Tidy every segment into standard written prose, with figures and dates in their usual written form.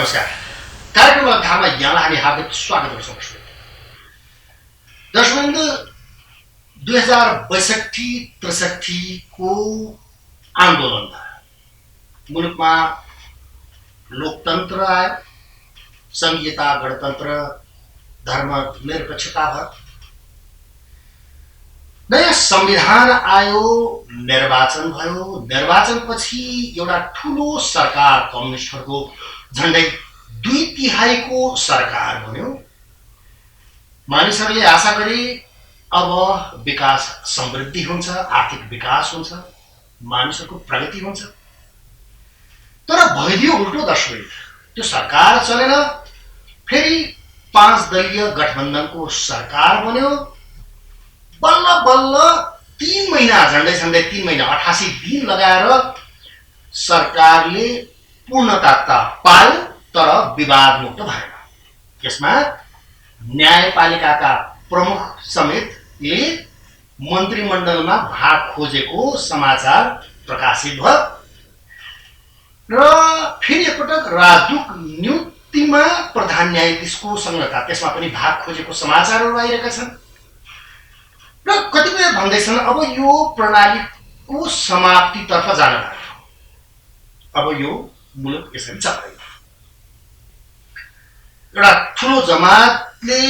नमस्कार। कार्यक्रम अध्यायमा यहाँलाई हामी हार्दिक स्वागत गर्छौँ। दर्शकवृन्द, 2062-63 को आन्दोलन मुलुकमा लोकतन्त्र आयो, संघीयता, गणतन्त्र, धर्मनिरपेक्षता भयो, नयाँ संविधान आयो, निर्वाचन भयो। निर्वाचनपछि एउटा ठुलो सरकार, कम्युनिस्टहरूको झन्डै 2/3 सरकार बन्यो। मानिसहरूले आशा गरे अब विकास समृद्धि हुन्छ, आर्थिक विकास हुन्छ, मानिसहरूको प्रगति हुन्छ। तर भइदियो उल्टो। दर्शक, त्यो सरकार चलेन। फेरि 5 दलीय गठबन्धनको सरकार बन्यो। बल्ल बल्ल 3 महिना, झन्डै 3 महिना, 88 दिन लगाएर सरकारले पूर्णता पायो, तर विवाद मुक्त भएन। यसमा न्यायपालिकाका प्रमुख समेतले मन्त्रीमण्डलमा भाग खोजेको समाचार प्रकाशित भयो र फेरि एकपटक राजदूत नियुक्तिमा प्रधान न्यायाधीशको संलग्नता, त्यसमा पनि भाग खोजेको समाचारहरू आइरहेका छन् र कतिपय भन्दैछन् अब यो प्रणालीको समाप्तितर्फ जान लाग्यो। अब यो मुलुक यसरी चल्दैन। एउटा ठुलो जमातले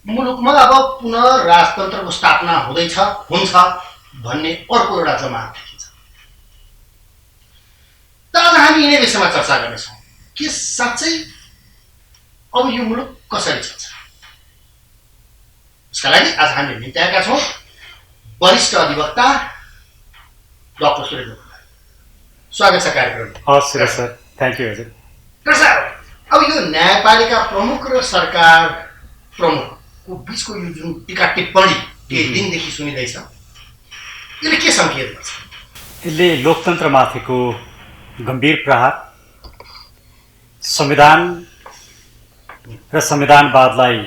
मुलुकमा अब पुनः राजतन्त्रको स्थापना हुन्छ भन्ने अर्को एउटा जमात देखिन्छ। त आज हामी यिनै विषयमा चर्चा गर्नेछौँ कि साँच्चै अब यो मुलुक कसरी चल्छ। यसका लागि आज हामीले निम्त्याएका छौँ वरिष्ठ अधिवक्ता डाक्टर सुरेन्द्र कुमार। स्वागत छ कार्यक्रममा। हवस् सर, थ्याङ्क यू हजुर। सर, अब यो न्यायपालिका प्रमुख र सरकार प्रमुखको बिचको यो जुन टीका टिप्पणी केही दिनदेखि सुनिँदैछ, यसले के सङ्केत गर्छ? यसले लोकतन्त्रमाथिको गम्भीर प्रहार, संविधान र संविधानवादलाई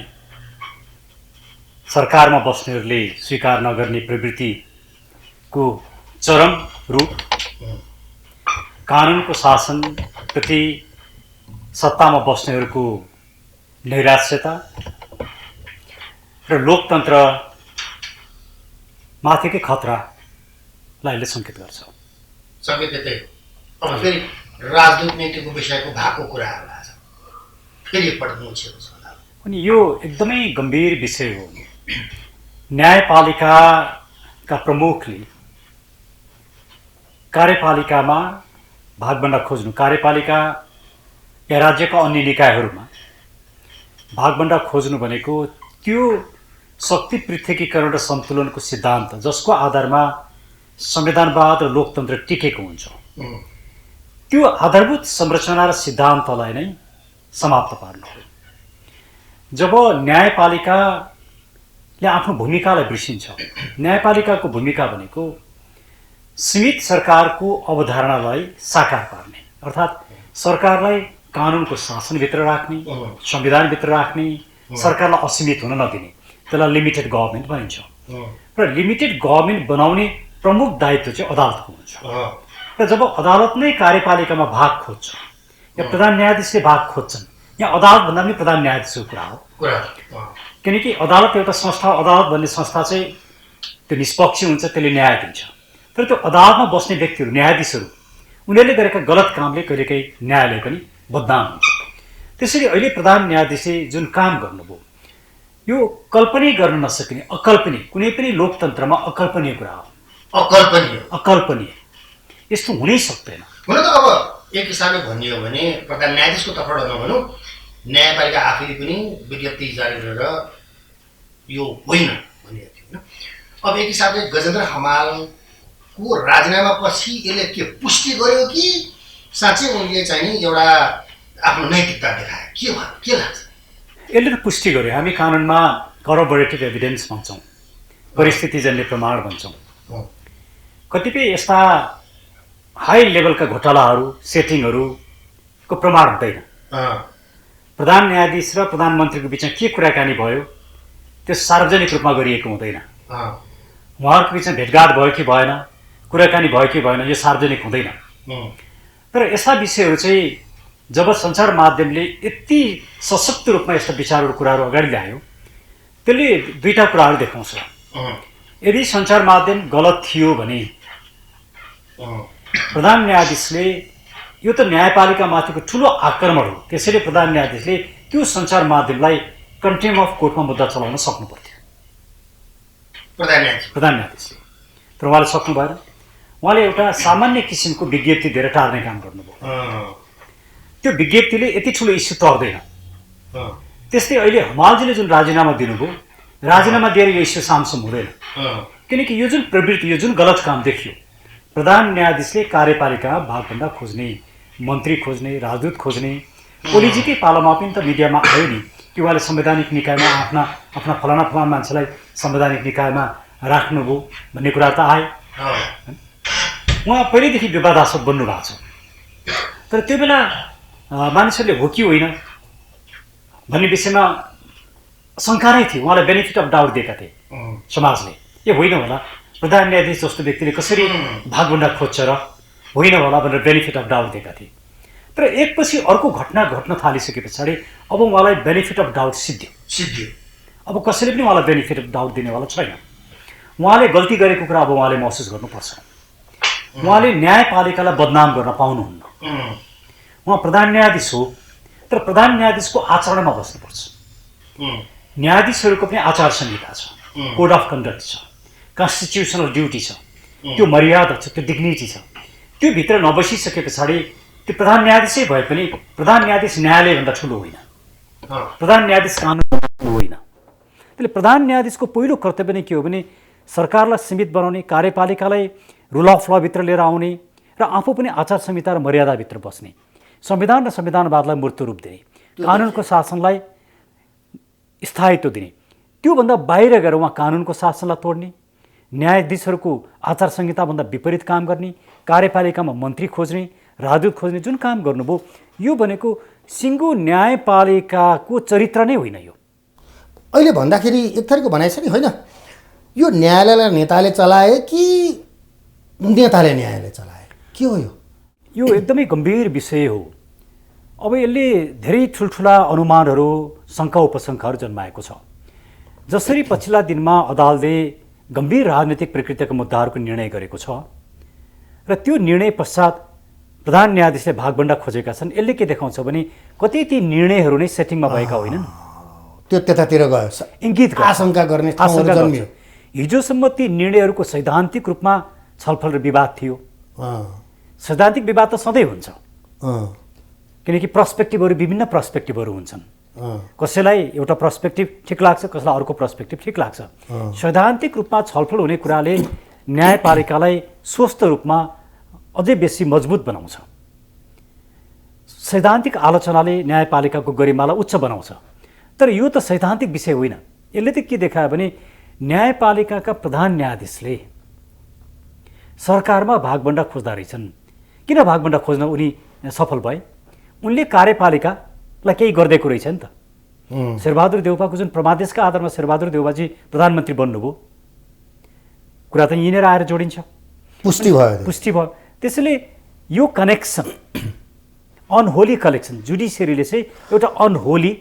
सरकारमा बस्नेहरूले स्वीकार नगर्ने प्रवृत्तिको चरम रूप, कानुनको शासनप्रति सत्तामा बस्नेहरूको नैराश्यता र लोकतन्त्रमाथिकै खतरालाई यसले सङ्केत गर्छ। सङ्केत त्यही हो। अब फेरि राजदूत नीतिको विषयको भएको कुराहरू आज फेरि एकपटक मुछिएको छ। अनि यो एकदमै गम्भीर विषय हो। न्यायपालिकाका प्रमुखले कार्यपालिकामा भागबण्डा खोज्नु, कार्यपालिका या राज्यका अन्य निकायहरूमा भागबण्डा खोज्नु भनेको त्यो शक्ति पृथकीकरण र सन्तुलनको सिद्धान्त जसको आधारमा संविधानवाद र लोकतन्त्र टिकेको हुन्छ, त्यो आधारभूत संरचना र सिद्धान्तलाई नै समाप्त पार्नु हो। जब न्यायपालिकाले आफ्नो भूमिकालाई बिर्सिन्छ, न्यायपालिकाको भूमिका भनेको सीमित सरकारको अवधारणालाई साकार पार्ने, अर्थात् सरकारलाई कानुनको शासनभित्र राख्ने, संविधानभित्र राख्ने, सरकारलाई असीमित हुन नदिने, त्यसलाई लिमिटेड गभर्मेन्ट भनिन्छ। र लिमिटेड गभर्मेन्ट बनाउने प्रमुख दायित्व चाहिँ अदालतको हुन्छ। र जब अदालत नै कार्यपालिकामा भाग खोज्छ या प्रधान न्यायाधीशले भाग खोज्छन्, यहाँ अदालत भन्दा पनि प्रधान न्यायाधीशको कुरा हो। किनकि अदालत एउटा संस्था, अदालत भन्ने संस्था चाहिँ त्यो निष्पक्ष हुन्छ, त्यसले न्याय दिन्छ। तर त्यो अदालतमा बस्ने व्यक्तिहरू, न्यायाधीशहरू, उनीहरूले गरेका गलत कामले कहिलेकाहीँ न्यायालय पनि बदनाम हुन्छ। त्यसैले अहिले प्रधान न्यायाधीशले जुन काम गर्नुभयो, यो कल्पनै गर्न नसकिने, अकल्पनीय, कुनै पनि लोकतन्त्रमा अकल्पनीय कुरा हो। अकल्पनीय, यस्तो हुनै सक्दैन। हुन त अब एक हिसाबले भनियो भने प्रधान न्यायाधीशको तर्फबाट नभनौँ, न्यायपालिका आफैले पनि विज्ञप्ति जारी गरेर यो होइन भनिएको थियो। अब एक हिसाबले गजेन्द्र हमालको राजीनामा पछि यसले के पुष्टि गर्यो कि साँच्चै उनले चाहिँ एउटा आफ्नो नैतिकता देखायो? के भयो, के लाग्छ? यसले त पुष्टि गर्यो। हामी कानुनमा करोबोरेटिभ एभिडेन्स भन्छौँ, परिस्थितिजन्य प्रमाण भन्छौँ। कतिपय यस्ता हाई लेभलका घोटालाहरू, सेटिङहरूको प्रमाण हुँदैन। प्रधान न्यायाधीश र प्रधानमन्त्रीको बिचमा के कुराकानी भयो त्यो सार्वजनिक रूपमा गरिएको हुँदैन। उहाँहरूको बिचमा भेटघाट भयो कि भएन, कुराकानी भयो कि भएन, यो सार्वजनिक हुँदैन। तर यस्ता विषयहरू चाहिँ जब सञ्चार माध्यमले यति सशक्त रूपमा यस्ता विचारहरू कुराहरू अगाडि ल्यायो त्यसले दुईटा कुराहरू देखाउँछ। यदि सञ्चार माध्यम गलत थियो भने प्रधान न्यायाधीशले यो त न्यायपालिकामाथिको ठुलो आक्रमण हो, त्यसैले प्रधान न्यायाधीशले त्यो सञ्चार माध्यमलाई कन्टेम्प अफ कोर्टमा मुद्दा चलाउन सक्नु पर्थ्यो प्रधान न्यायाधीशले। तर उहाँले सक्नु भएन। उहाँले एउटा सामान्य किसिमको विज्ञप्ति दिएर टार्ने काम गर्नुभयो। त्यो विज्ञप्तिले यति ठुलो इस्यु टर्दैन। त्यस्तै अहिले हमालजीले जुन राजीनामा दिनुभयो, राजीनामा दिएर यो इस्यु सामसुम हुँदैन, किनकि यो जुन प्रवृत्ति, यो जुन गलत काम देखियो, प्रधान न्यायाधीशले कार्यपालिकामा भागभन्डा खोज्ने, मन्त्री खोज्ने, राजदूत खोज्ने, ओलीजीकै पालामा पनि त मिडियामा आयो नि कि उहाँले संवैधानिक निकायमा आफ्ना फलाना मान्छेलाई संवैधानिक निकायमा राख्नुभयो भन्ने कुरा त आयो। उहाँ पहिल्यैदेखि विवादास्पद बन्नु भएको छ। तर त्यो बेला मानिसहरूले हो कि होइन भन्ने विषयमा शङ्का नै थियो। उहाँलाई बेनिफिट अफ डाउट दिएका थिए समाजले। ए होइन होला, प्रधान न्यायाधीश जस्तो व्यक्तिले कसरी भागभन्डा खोज्छ र होइन होला भनेर बेनिफिट अफ डाउट दिएका थिए। तर एकपछि अर्को घटना घट्न थालिसके पछाडि अब उहाँलाई बेनिफिट अफ डाउट सिद्धियो। अब कसैले पनि उहाँलाई बेनिफिट अफ डाउट दिनेवाला छैन। उहाँले गल्ती गरेको कुरा अब उहाँले महसुस गर्नुपर्छ। उहाँले न्यायपालिकालाई बदनाम गर्न पाउनुहुन्न। उहाँ प्रधान न्यायाधीश हो, तर प्रधान न्यायाधीशको आचरणमा बस्नुपर्छ। न्यायाधीशहरूको पनि आचार संहिता छ, कोड अफ कन्डक्ट छ, कन्स्टिट्युसनल ड्युटी छ, त्यो मर्यादा छ, त्यो डिग्निटी छ। त्यो भित्र नबसिसके पछाडि त्यो प्रधान न्यायाधीशै भए पनि प्रधान न्यायाधीश न्यायालयभन्दा ठुलो होइन, प्रधान न्यायाधीश कानुनभन्दा ठुलो होइन। त्यसले प्रधान न्यायाधीशको पहिलो कर्तव्य नै के हो भने सरकारलाई सीमित बनाउने, कार्यपालिकालाई रुल अफ ल भित्र लिएर आउने र आफू पनि आचार संहिता र मर्यादाभित्र बस्ने, संविधान र संविधानवादलाई मूर्त रूप दिने, कानुनको शासनलाई स्थायित्व दिने। त्योभन्दा बाहिर गएर उहाँ कानुनको शासनलाई तोड्ने, न्यायाधीशहरूको आचार संहिताभन्दा विपरीत काम गर्ने, कार्यपालिकामा मन्त्री खोज्ने, राजदूत खोज्ने जुन काम गर्नुभयो, यो भनेको सिङ्गो न्यायपालिकाको चरित्र नै होइन। यो अहिले भन्दाखेरि एक थरीको भनाइ छ नि, होइन यो न्यायालयलाई नेताले चलाए कि नेताले न्यायालय चलाए, के हो यो एकदमै गम्भीर विषय हो। अब यसले धेरै ठुल्ठुला अनुमानहरू, शङ्का उपशङ्काहरू जन्माएको छ। जसरी पछिल्ला दिनमा अदालतले गम्भीर राजनीतिक प्रकृतिका मुद्दाहरूको निर्णय गरेको छ र त्यो निर्णय पश्चात प्रधान न्यायाधीशले भागभन्डा खोजेका छन्, यसले के देखाउँछ भने कतै ती निर्णयहरू नै सेटिङमा भएका होइनन्, त्यो त्यतातिर गयो, इङ्गित आशंका गर्ने ठाउँहरू जन्मियो। हिजोसम्म ती निर्णयहरूको सैद्धान्तिक रूपमा छलफल र विवाद थियो। सैद्धान्तिक विवाद त सधैँ हुन्छ, किनकि पर्सपेक्टिभहरू, विभिन्न पर्सपेक्टिभहरू हुन्छन्। कसैलाई एउटा पर्सपेक्टिभ ठिक लाग्छ, कसैलाई अर्को पर्सपेक्टिभ ठिक लाग्छ। सैद्धान्तिक रूपमा छलफल हुने कुराले न्यायपालिकालाई स्वस्थ रूपमा अझै बेसी मजबुत बनाउँछ। सैद्धान्तिक आलोचनाले न्यायपालिकाको गरिमालाई उच्च बनाउँछ। तर यो त सैद्धान्तिक विषय होइन। यसले त के देखायो भने न्यायपालिकाका प्रधान न्यायाधीशले सरकारमा भागभन्डा खोज्दा रहेछन्। किन भागभन्डा खोज्न उनी सफल भए? उनले कार्यपालिकालाई केही गरिदिएको रहेछ नि त। शेरबहादुर देउपाको जुन प्रमादेशका आधारमा शेरबहादुर देउपाजी प्रधानमन्त्री बन्नुभयो, कुरा त यहीँनिर आएर जोडिन्छ, पुष्टि भयो। त्यसैले यो कनेक्सन, अनहोली कनेक्सन, जुडिसियरीले चाहिँ एउटा अनहोली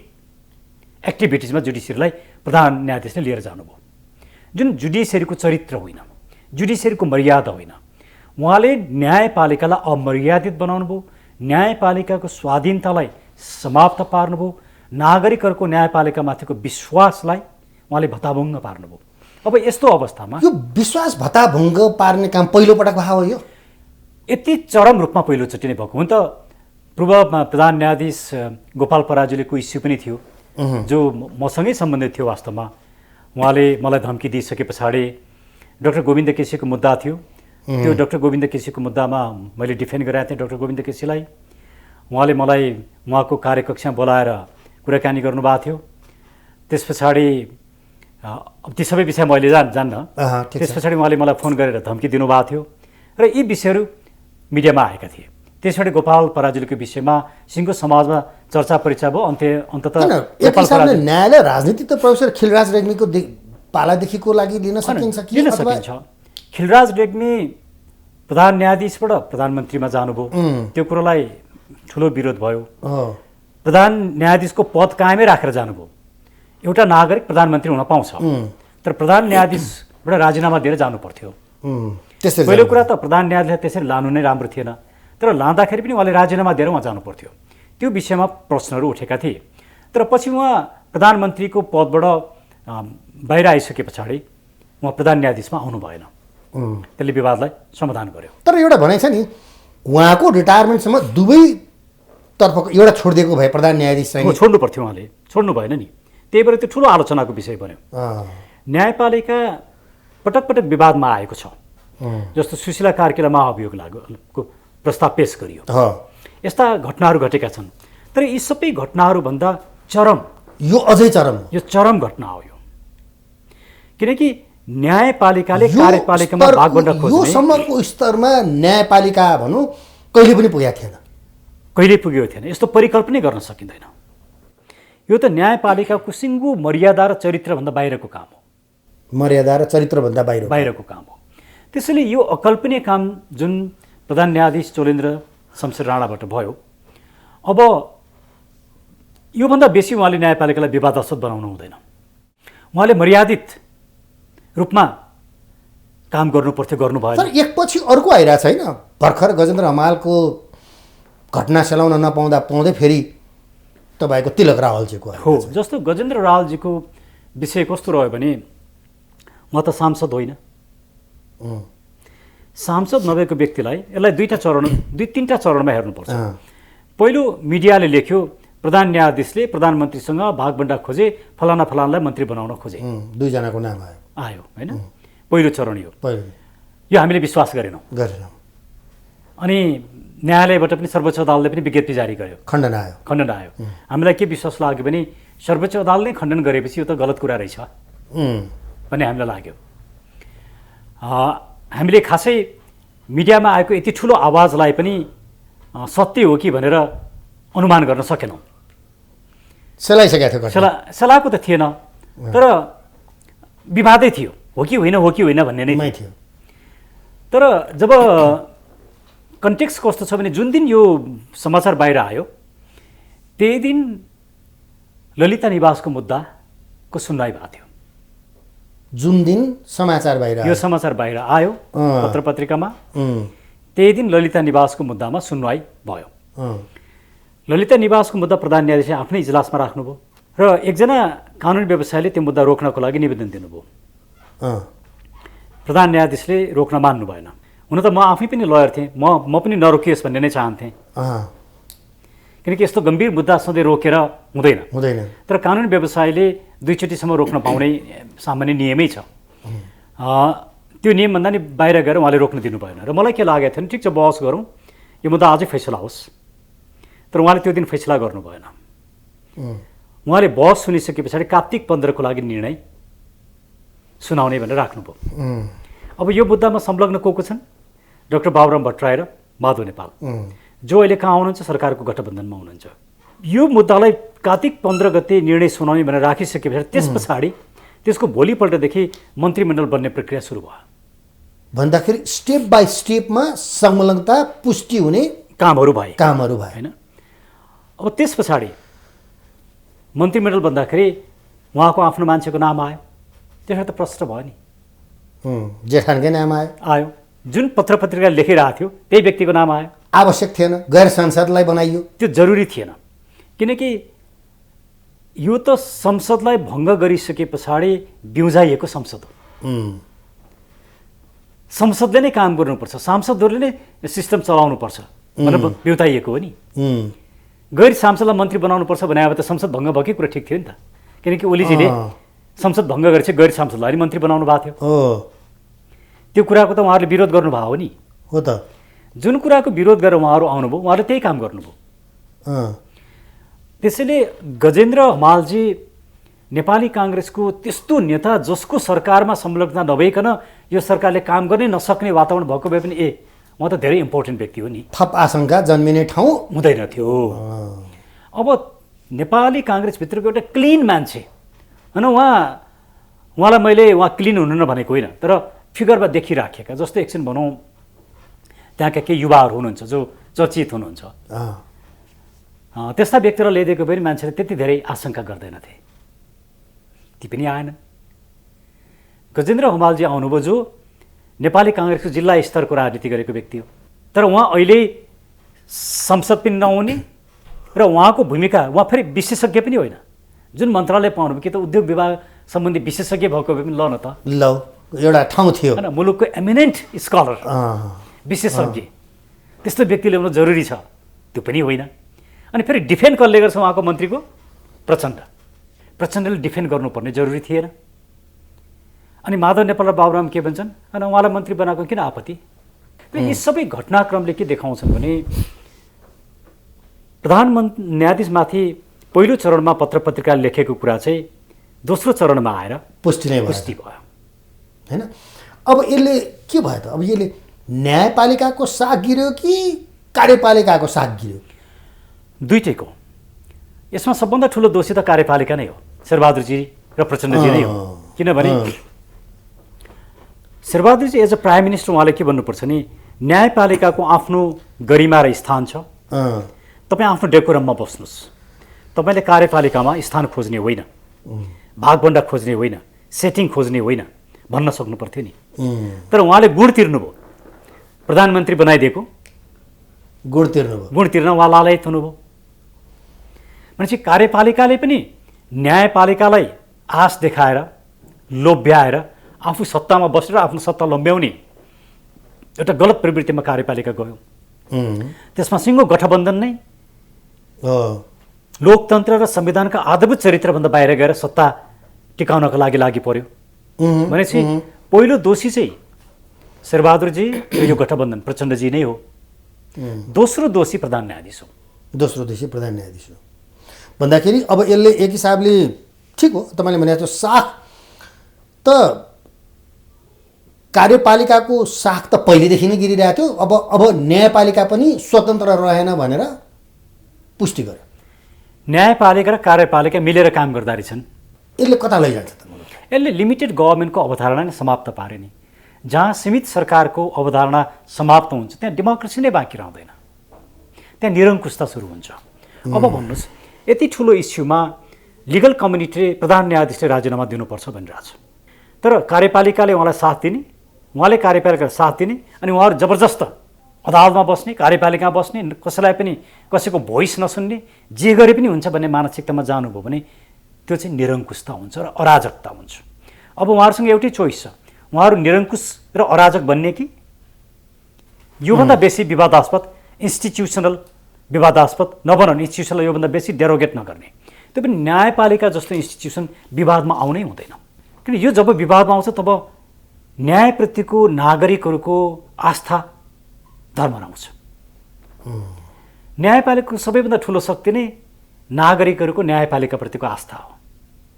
एक्टिभिटिजमा जुडिसियरीलाई प्रधान न्यायाधीशले लिएर जानुभयो, जुन जुडिसियरीको चरित्र होइन, जुडिसियरीको मर्यादा होइन। उहाँले न्यायपालिकालाई अमर्यादित बनाउनु भयो, न्यायपालिकाको स्वाधीनतालाई समाप्त पार्नुभयो, नागरिकहरूको न्यायपालिकामाथिको विश्वासलाई उहाँले भत्ताभङ्ग पार्नुभयो। अब यस्तो अवस्थामा यो विश्वास भत्ताभङ्ग पार्ने काम पहिलोपटक भएको हो। यो यति चरम रूपमा पहिलोचोटि नै भएको। हुन त पूर्व प्रधान न्यायाधीश गोपाल पराजुलीको इस्यु पनि थियो, जो मसँगै सम्बन्धित थियो। वास्तवमा उहाँले मलाई धम्की दिइसके पछाडि डाक्टर गोविन्द केसीको मुद्दा थियो। त्यो डाक्टर गोविन्द केसीको मुद्दामा मैले डिफेन्ड गराएको थिएँ डाक्टर गोविन्द केसीलाई। उहाँले मलाई उहाँको कार्यकक्षमा बोलाएर कुराकानी गर्नुभएको थियो। त्यस पछाडि अब ती सबै विषय मैले जान्न। त्यस पछाडि उहाँले मलाई फोन गरेर धम्की दिनुभएको थियो र यी विषयहरू मिडियामा आएका थिए। त्यसपछि गोपाल पराजुलीको विषयमा सिङ्गो समाजमा चर्चा परिचय भयो। न्यायालय राजनीति त प्रोफेसर खिलराज रेग्मीको पालादेखिको लागि लिन सकिन्छ। खिलराज रेग्मी प्रधान न्यायाधीशबाट प्रधानमन्त्रीमा जानुभयो, त्यो कुरोलाई ठुलो विरोध भयो। अँ, प्रधान न्यायाधीशको पद कायमै राखेर जानुभयो। एउटा नागरिक प्रधानमन्त्री हुन पाउँछ, तर प्रधान न्यायाधीशबाट राजीनामा दिएर जानु पर्थ्यो। त्यसरी पहिलो कुरा त प्रधान न्यायाधीशलाई त्यसरी लानु नै राम्रो थिएन, तर लाँदाखेरि पनि उहाँले राजीनामा दिएर उहाँ जानु पर्थ्यो। त्यो विषयमा प्रश्नहरू उठेका थिए। तर पछि उहाँ प्रधानमन्त्रीको पदबाट बाहिर आइसके पछाडि उहाँ प्रधान न्यायाधीशमा आउनु भएन। त्यसले विवादलाई समाधान गर्यो। तर एउटा भनाइ छ नि, उहाँको रिटायरमेन्टसम्म दुवैतर्फको एउटा छोडिदिएको भए प्रधान न्यायाधीश चाहिँ छोड्नु पर्थ्यो, उहाँले छोड्नु भएन नि। त्यही भएर त्यो ठुलो आलोचनाको विषय बन्यो। न्यायपालिका पटक पटक विवादमा आएको छ। जस्तो सुशीला कार्कीलाई महाअभियोग लागेको प्रस्ताव पेश गरियो। यस्ता घटनाहरू घटेका छन्। तर यी सबै घटनाहरूभन्दा चरम, यो अझै चरम हो। यो चरम घटना हो यो। किनकि न्यायपालिकाले कार्यपालिकामा भागबण्डा खोज्ने, यो सम्मको स्तरमा न्यायपालिका भनौँ कहिले पनि पुगेको थिएन। कहिले पुगेको थिएन। यस्तो परिकल्पनै गर्न सकिँदैन। यो त न्यायपालिकाको सिङ्गो मर्यादा र चरित्रभन्दा बाहिरको काम हो। मर्यादा र चरित्रभन्दा बाहिरको काम हो। त्यसैले यो अकल्पनीय काम जुन प्रधान न्यायाधीश चोलेन्द्र शमशेर राणाबाट भयो, अब योभन्दा बेसी उहाँले न्यायपालिकालाई विवादास्पद बनाउनु हुँदैन। उहाँले मर्यादित रूपमा काम गर्नुपर्थ्यो, गर्नु भएन। तर एकपछि अर्को आइरहेको छैन। भर्खर गजेन्द्र हमालको घटना सेलाउन नपाउँदा पाउँदै फेरि तपाईँको तिलक रावलजीको हो। जस्तो गजेन्द्र रावलजीको विषय कस्तो रह्यो भने, म त सांसद होइन। सांसद नभएको व्यक्तिलाई यसलाई दुई तिनवटा चरणमा हेर्नुपर्छ। पहिलो, मिडियाले लेख्यो प्रधान न्यायाधीशले प्रधानमन्त्रीसँग भागबण्डा खोजे, फलाना फलानालाई मन्त्री बनाउन खोजे, दुईजनाको नाम आयो होइन। पहिलो चरण यो हामीले विश्वास गरेनौँ। अनि न्यायालयबाट पनि सर्वोच्च अदालतले पनि विज्ञप्ति जारी गर्यो, खण्डन आयो। हामीलाई के विश्वास लाग्यो भने सर्वोच्च अदालतले खण्डन गरेपछि यो त गलत कुरा रहेछ भन्ने हामीलाई लाग्यो। हामीले खासै मिडियामा आएको यति ठुलो आवाजलाई पनि सत्य हो कि भनेर अनुमान गर्न सकेनौँ। सेलाएको त थिएन, तर विवादै थियो, हो कि होइन भन्ने नै थियो। तर जब कन्टेक्स्ट कस्तो छ भने, जुन दिन यो समाचार बाहिर आयो त्यही दिन ललिता निवासको मुद्दाको सुनवाई भएको थियो। जुन दिन समाचार बाहिर आयो पत्र पत्रिकामा, त्यही दिन ललिता निवासको मुद्दामा सुनवाई भयो। ललिता निवासको मुद्दा प्रधान न्यायाधीशले आफ्नै इजलासमा राख्नुभयो र एकजना कानुनी व्यवसायले त्यो मुद्दा रोक्नको लागि निवेदन दिनुभयो। प्रधान न्यायाधीशले रोक्न मान्नु भएन। हुन त म आफै पनि लयर थिएँ, म पनि नरोकियोस् भन्ने नै चाहन्थेँ, किनकि यस्तो गम्भीर मुद्दा सधैँ रोकेर हुँदैन। तर कानुनी व्यवसायले दुईचोटिसम्म रोक्न पाउने सामान्य नियमै छ। त्यो नियमभन्दा नि बाहिर गएर उहाँले रोक्न दिनु भएन। र मलाई के लागेको थियो भने, ठिक छ बहस गरौँ, यो मुद्दा अझै फैसला होस्। तर उहाँले त्यो दिन फैसला गर्नु भएन। उहाँले बहस सुनिसके पछाडि कार्तिक 15 को लागि निर्णय सुनाउने भनेर राख्नुभयो। अब यो मुद्दामा संलग्न को छन्? डाक्टर बाबुराम भट्टराई र माधव नेपाल, जो अहिले कहाँ हुनुहुन्छ? सरकारको गठबन्धनमा हुनुहुन्छ। यो मुद्दालाई कार्तिक 15 गते निर्णय सुनाउने भनेर राखिसके पछाडि त्यस पछाडि त्यसको भोलिपल्टदेखि मन्त्रीमण्डल बन्ने प्रक्रिया सुरु भयो। भन्दाखेरि स्टेप बाई स्टेपमा संलग्नता पुष्टि हुने कामहरू भए होइन। अब त्यस पछाडि मन्त्रीमण्डल बन्दाखेरि उहाँको आफ्नो मान्छेको नाम आयो। त्यसमा त प्रश्न भयो नि, जेठानकै नाम आयो। जुन पत्र पत्रिका लेखिरहेको थियो त्यही व्यक्तिको नाम आयो। आवश्यक थिएन, गैर सांसदलाई बनाइयो, त्यो जरुरी थिएन। किनकि यो त संसदलाई भङ्ग गरिसके पछाडि बिउजाइएको संसद हो। संसदले नै काम गर्नुपर्छ, सांसदहरूले नै सिस्टम चलाउनुपर्छ भनेर बिउताइएको हो नि। गैर सांसदलाई मन्त्री बनाउनुपर्छ भने अब त संसद भङ्ग भएकै कुरा ठिक थियो नि त। किनकि ओलीजीले संसद भङ्ग गरेपछि गैर सांसदलाई मन्त्री बनाउनु भएको थियो। त्यो कुराको त उहाँहरूले विरोध गर्नुभयो हो नि। हो त। जुन कुराको विरोध गरेर उहाँहरू आउनुभयो, उहाँहरूले त्यही काम गर्नुभयो। त्यसैले गजेन्द्र हमालजी नेपाली काङ्ग्रेसको त्यस्तो नेता जसको सरकारमा संलग्नता नभइकन यो सरकारले काम गर्नै नसक्ने वातावरण भएको भए पनि उहाँ त धेरै इम्पोर्टेन्ट व्यक्ति हो नि। थप आशंका जन्मिने ठाउँ हुँदैन थियो। अब नेपाली काङ्ग्रेसभित्रको एउटा क्लिन मान्छे होइन, उहाँलाई मैले क्लिन हुनु नभनेको होइन, तर फिगरमा देखिराखेका, जस्तो एकछिन भनौँ त्यहाँका केही युवाहरू हुनुहुन्छ जो चर्चित हुनुहुन्छ, त्यस्ता व्यक्तिलाई ल्याइदिएको पनि मान्छेले त्यति धेरै आशंका गर्दैनथे, ती पनि आएन। गजेन्द्र हमालजी आउनुभयो, जो नेपाली काङ्ग्रेसको जिल्ला स्तरको राजनीति गरेको व्यक्ति हो, तर उहाँ अहिले संसद पनि नहुने र उहाँको भूमिका, उहाँ फेरि विशेषज्ञ पनि होइन। जुन मन्त्रालय पाउनुभयो कि त उद्योग विभाग सम्बन्धी विशेषज्ञ भएको भए पनि ल न त, ल एउटा ठाउँ थियो होइन, मुलुकको एमिनेन्ट स्कलर विशेषज्ञ, त्यस्तो व्यक्ति ल्याउनु जरुरी छ, त्यो पनि होइन। अनि फेरि डिफेन्ड कसले गर्छ उहाँको मन्त्रीको? प्रचण्डले डिफेन्ड गर्नुपर्ने जरुरी थिएन। अनि माधव नेपाल र बाबुराम के भन्छन्, अनि उहाँलाई मन्त्री बनाएको किन आपत्ति? यी सबै घटनाक्रमले के देखाउँछन् भने प्रधानमन्त्री न्यायाधीशमाथि पहिलो चरणमा पत्र पत्रिकाले लेखेको कुरा चाहिँ दोस्रो चरणमा आएर पुष्टि भयो, होइन? अब यसले के भयो त? अब यसले न्यायपालिकाको साग गिर्यो कि कार्यपालिकाको साग गिर्यो? दुईटैको। यसमा सबभन्दा ठुलो दोषी त कार्यपालिका नै हो, शेरबहादुरजी र प्रचण्डजी नै हो। किनभने शेरबहादुरजी एज अ प्राइम मिनिस्टर उहाँले के भन्नुपर्छ नि, न्यायपालिकाको आफ्नो गरिमा र स्थान छ, तपाईँ आफ्नो डेकोरममा बस्नुहोस्, तपाईँले कार्यपालिकामा स्थान खोज्ने होइन, भागभन्डा खोज्ने होइन, सेटिङ खोज्ने होइन भन्न सक्नु पर्थ्यो नि। तर उहाँले गुण तिर्नुभयो, प्रधानमन्त्री बनाइदिएको गुण तिर्न उहाँ लालयित हुनुभयो। भनेपछि कार्यपालिकाले पनि न्यायपालिकालाई आश देखाएर लोभ्याएर आफू सत्तामा बसेर आफ्नो सत्ता लम्ब्याउने एउटा गलत प्रवृत्तिमा कार्यपालिका गयो। त्यसमा सिङ्गो गठबन्धन नै लोकतन्त्र र संविधानका आधारभूत चरित्रभन्दा बाहिर गएर सत्ता टिकाउनको लागि पर्यो। भनेपछि पहिलो दोषी चाहिँ शेरबहादुरजी र यो गठबन्धन प्रचण्डजी नै हो। दोस्रो दोषी प्रधान न्यायाधीश हो। भन्दाखेरि अब यसले एक हिसाबले ठिक हो, तपाईँले भने जस्तो साख त कार्यपालिकाको साख त पहिलेदेखि नै गिरिरहेको थियो, अब न्यायपालिका पनि स्वतन्त्र रहेन भनेर पुष्टि गर्यो। न्यायपालिका र कार्यपालिका मिलेर काम गर्दा रहेछन्। यसले कता लैजान्छ त? यसले लिमिटेड गभर्मेन्टको अवधारणा नै समाप्त पार्यो नि। जहाँ सीमित सरकारको अवधारणा समाप्त हुन्छ त्यहाँ डेमोक्रेसी नै बाँकी रहँदैन, त्यहाँ निरङ्कुशता सुरु हुन्छ। अब भन्नुहोस्, यति ठुलो इस्युमा लिगल कम्युनिटीले प्रधान न्यायाधीशले राजीनामा दिनुपर्छ भनिरहेछ, तर कार्यपालिकाले उहाँलाई साथ दिने, उहाँले कार्यपालिकालाई साथ दिने, अनि उहाँहरू जबरजस्त अदालतमा बस्ने, कार्यपालिकामा बस्ने, कसैलाई पनि कसैको भोइस नसुन्ने, जे गरे पनि हुन्छ भन्ने मानसिकतामा जानुभयो भने त्यो चाहिँ निरङ्कुशता हुन्छ र अराजकता हुन्छ। अब उहाँहरूसँग एउटै चोइस छ, उहाँहरू निरङ्कुश र अराजक बन्ने कि योभन्दा बेसी विवादास्पद इन्स्टिट्युसनल विवादास्पद नबनाउने, इन्स्टिट्युसनलाई योभन्दा बेसी डेरोगेट नगर्ने। त्यो पनि न्यायपालिका जस्तो इन्स्टिट्युसन विवादमा आउनै हुँदैन। किन यो जब विवादमा आउँछ तब न्यायप्रतिको नागरिकहरूको आस्था धर्ममा आउँछ। न्यायपालिकाको सबैभन्दा ठुलो शक्ति नै नागरिकहरूको न्यायपालिकाप्रतिको आस्था हो।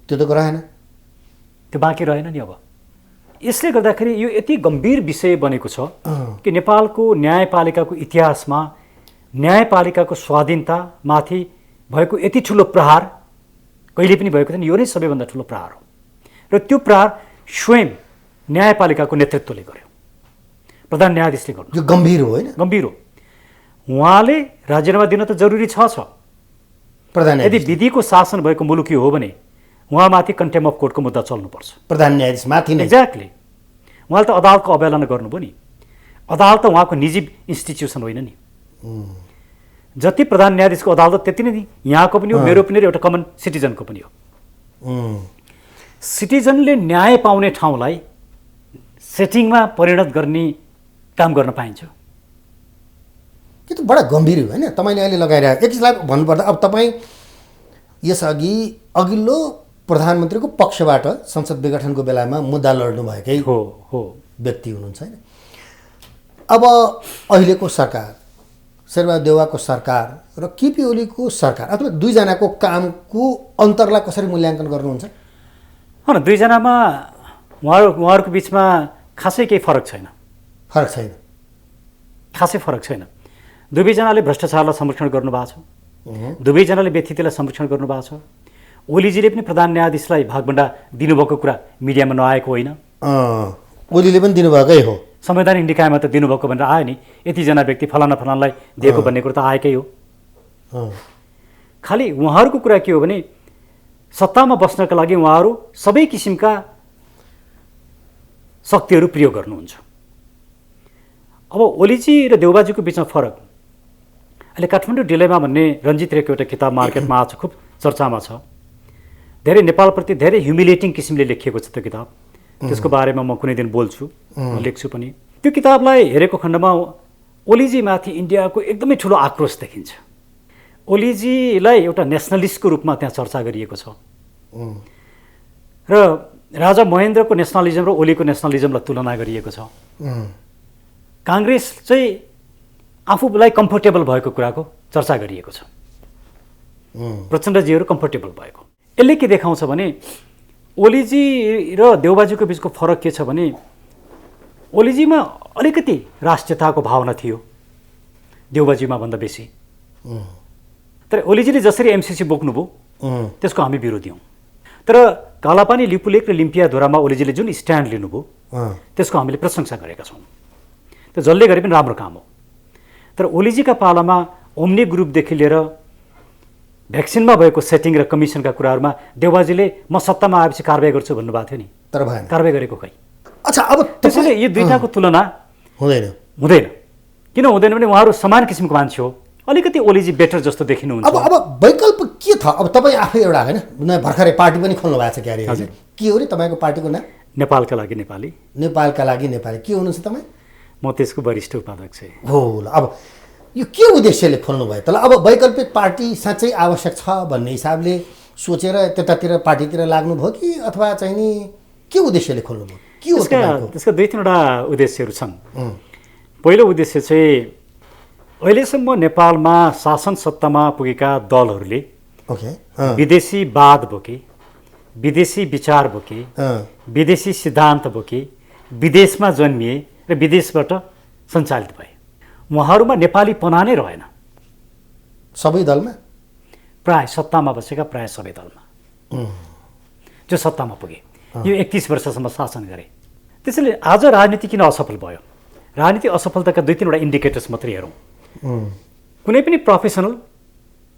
त्यो त रहेन, त्यो बाँकी रहेन नि। अब यसले गर्दाखेरि यो यति गम्भीर विषय बनेको छ कि नेपालको न्यायपालिकाको इतिहासमा न्यायपालिकाको स्वाधीनतामाथि भएको यति ठुलो प्रहार कहिले पनि भएको थिएन। यो नै सबैभन्दा ठुलो प्रहार हो र त्यो प्रहार स्वयं न्यायपालिकाको नेतृत्वले गर्यो, प्रधान न्यायाधीशले गर्नु। यो गम्भीर हो, होइन? गम्भीर हो। उहाँले राजीनामा दिन त जरुरी छ। यदि विधिको शासन भएको मुलुक यो हो भने उहाँमाथि कन्टेम्प अफ कोर्टको मुद्दा चल्नुपर्छ। प्रधान न्यायाधीश माथि नै। एक्ज्याक्टली। उहाँले त अदालतको अवहेलना गर्नुभयो नि। अदालत त उहाँको निजी इन्स्टिट्युसन होइन नि। जति प्रधान न्यायाधीशको अदालत त्यति नै यहाँको पनि हो, मेरो पनि एउटा कमन सिटिजनको पनि हो। सिटिजनले न्याय पाउने ठाउँलाई सेटिङमा परिणत गर्ने काम गर्न पाइन्छ। यो त बडा गम्भीर हो, होइन? तपाईँले अहिले लगाइरहेको एक हिसाबले भन्नुपर्दा अब तपाईँ यसअघि अघिल्लो प्रधानमन्त्रीको पक्षबाट संसद विघटनको बेलामा मुद्दा लड्नुभएकै व्यक्ति हुनुहुन्छ, होइन? अब अहिलेको सरकार, शेरबहादुर देउवाको सरकार र केपी ओलीको सरकार अथवा दुईजनाको कामको अन्तरलाई कसरी मूल्याङ्कन गर्नुहुन्छ? होइन, दुईजनामा उहाँहरूको बिचमा खासै केही फरक छैन। खासै फरक छैन। दुवैजनाले भ्रष्टाचारलाई संरक्षण गर्नुभएको छ, दुवैजनाले व्यथितिलाई संरक्षण गर्नुभएको छ। ओलीजीले पनि प्रधान न्यायाधीशलाई भागभन्डा दिनुभएको कुरा मिडियामा नआएको होइन। ओलीले पनि दिनुभएकै हो। संवैधानिक निकायमा त दिनुभएको भनेर आयो नि, यतिजना व्यक्ति फलानालाई दिएको भन्ने कुरो त आएकै हो। खालि उहाँहरूको कुरा के हो भने सत्तामा बस्नका लागि उहाँहरू सबै किसिमका शक्तिहरू प्रयोग गर्नुहुन्छ। अब ओलीजी र देउबाजीको बिचमा फरक, अहिले काठमाडौँ डिलेमा भन्ने रञ्जित रेको एउटा किताब मार्केटमा आएको छ, खुब चर्चामा छ। धेरै नेपालप्रति धेरै ह्युमिलेटिङ किसिमले लेखिएको छ त्यो किताब। त्यसको बारेमा म कुनै दिन बोल्छु, लेख्छु पनि। त्यो किताबलाई हेरेको खण्डमा ओलीजीमाथि इन्डियाको एकदमै ठुलो आक्रोश देखिन्छ। ओलीजीलाई एउटा नेसनलिस्टको रूपमा त्यहाँ चर्चा गरिएको छ र राजा महेन्द्रको नेसनलिजम र ओलीको नेसनलिजमलाई तुलना गरिएको छ। काङ्ग्रेस चाहिँ आफूलाई कम्फर्टेबल भएको कुराको चर्चा गरिएको छ, प्रचण्डजीहरू कम्फर्टेबल भएको। यसले के देखाउँछ भने ओलीजी र देउबाजीको बिचको फरक के छ भने ओलीजीमा अलिकति राष्ट्रियताको भावना थियो, देउबाजीमा भन्दा बेसी। तर ओलीजीले जसरी एमसिसी बोक्नुभयो त्यसको हामी विरोधी हौँ। तर कालापानी, लिपुलेक र लिम्पियाधुरामा ओलीजीले जुन स्ट्यान्ड लिनुभयो त्यसको हामीले प्रशंसा गरेका छौँ। त्यो जसले गरे पनि राम्रो काम हो। तर ओलीजीका पालामा ओम्नी ग्रुपदेखि लिएर भ्याक्सिनमा भएको सेटिङ र कमिसनका कुराहरूमा देउबाजीले म सत्तामा आएपछि कारवाही गर्छु भन्नुभएको थियो नि, तर भएन, कारवाही गरेको खै। अच्छा, अब त्यसैले यो दुईटाको तुलना हुँदैन। किन हुँदैन भने उहाँहरू समान किसिमको मान्छे हो, अलिकति ओलीजी बेटर जस्तो देखिनुहुन्छ। अब वैकल्प के छ? अब तपाईँ आफै एउटा होइन भर्खरै पार्टी पनि खोल्नु भएको छ क्यारे, के हो रे तपाईँको पार्टीको नाम? नेपालका लागि नेपाली। नेपालका लागि नेपाली। के हुनुहुन्छ तपाईँ? म त्यसको वरिष्ठ उपाध्यक्ष हो। अब यो के उद्देश्यले खोल्नु भयो त? अब वैकल्पिक पार्टी साँच्चै आवश्यक छ भन्ने हिसाबले सोचेर त्यतातिर पार्टीतिर लाग्नुभयो कि अथवा चाहिँ नि के उद्देश्यले खोल्नुभयो? के हो त्यसका दुई तिनवटा उद्देश्यहरू छन्। पहिलो उद्देश्य चाहिँ अहिलेसम्म नेपालमा शासन सत्तामा पुगेका दलहरूले विदेशीवाद बोके, विदेशी विचार बोके, विदेशी सिद्धान्त बोके, विदेशमा जन्मिए र विदेशबाट सञ्चालित भए। उहाँहरूमा नेपालीपना नै रहेन। सबै दलमा प्राय सत्तामा बसेका प्राय सबै दलमा जो सत्तामा पुगे, यो 31 वर्षसम्म शासन गरे। त्यसैले आज राजनीति किन असफल भयो? राजनीति असफलताका दुई तिनवटा इन्डिकेटर्स मात्रै हेरौँ। कुनै पनि प्रोफेसनल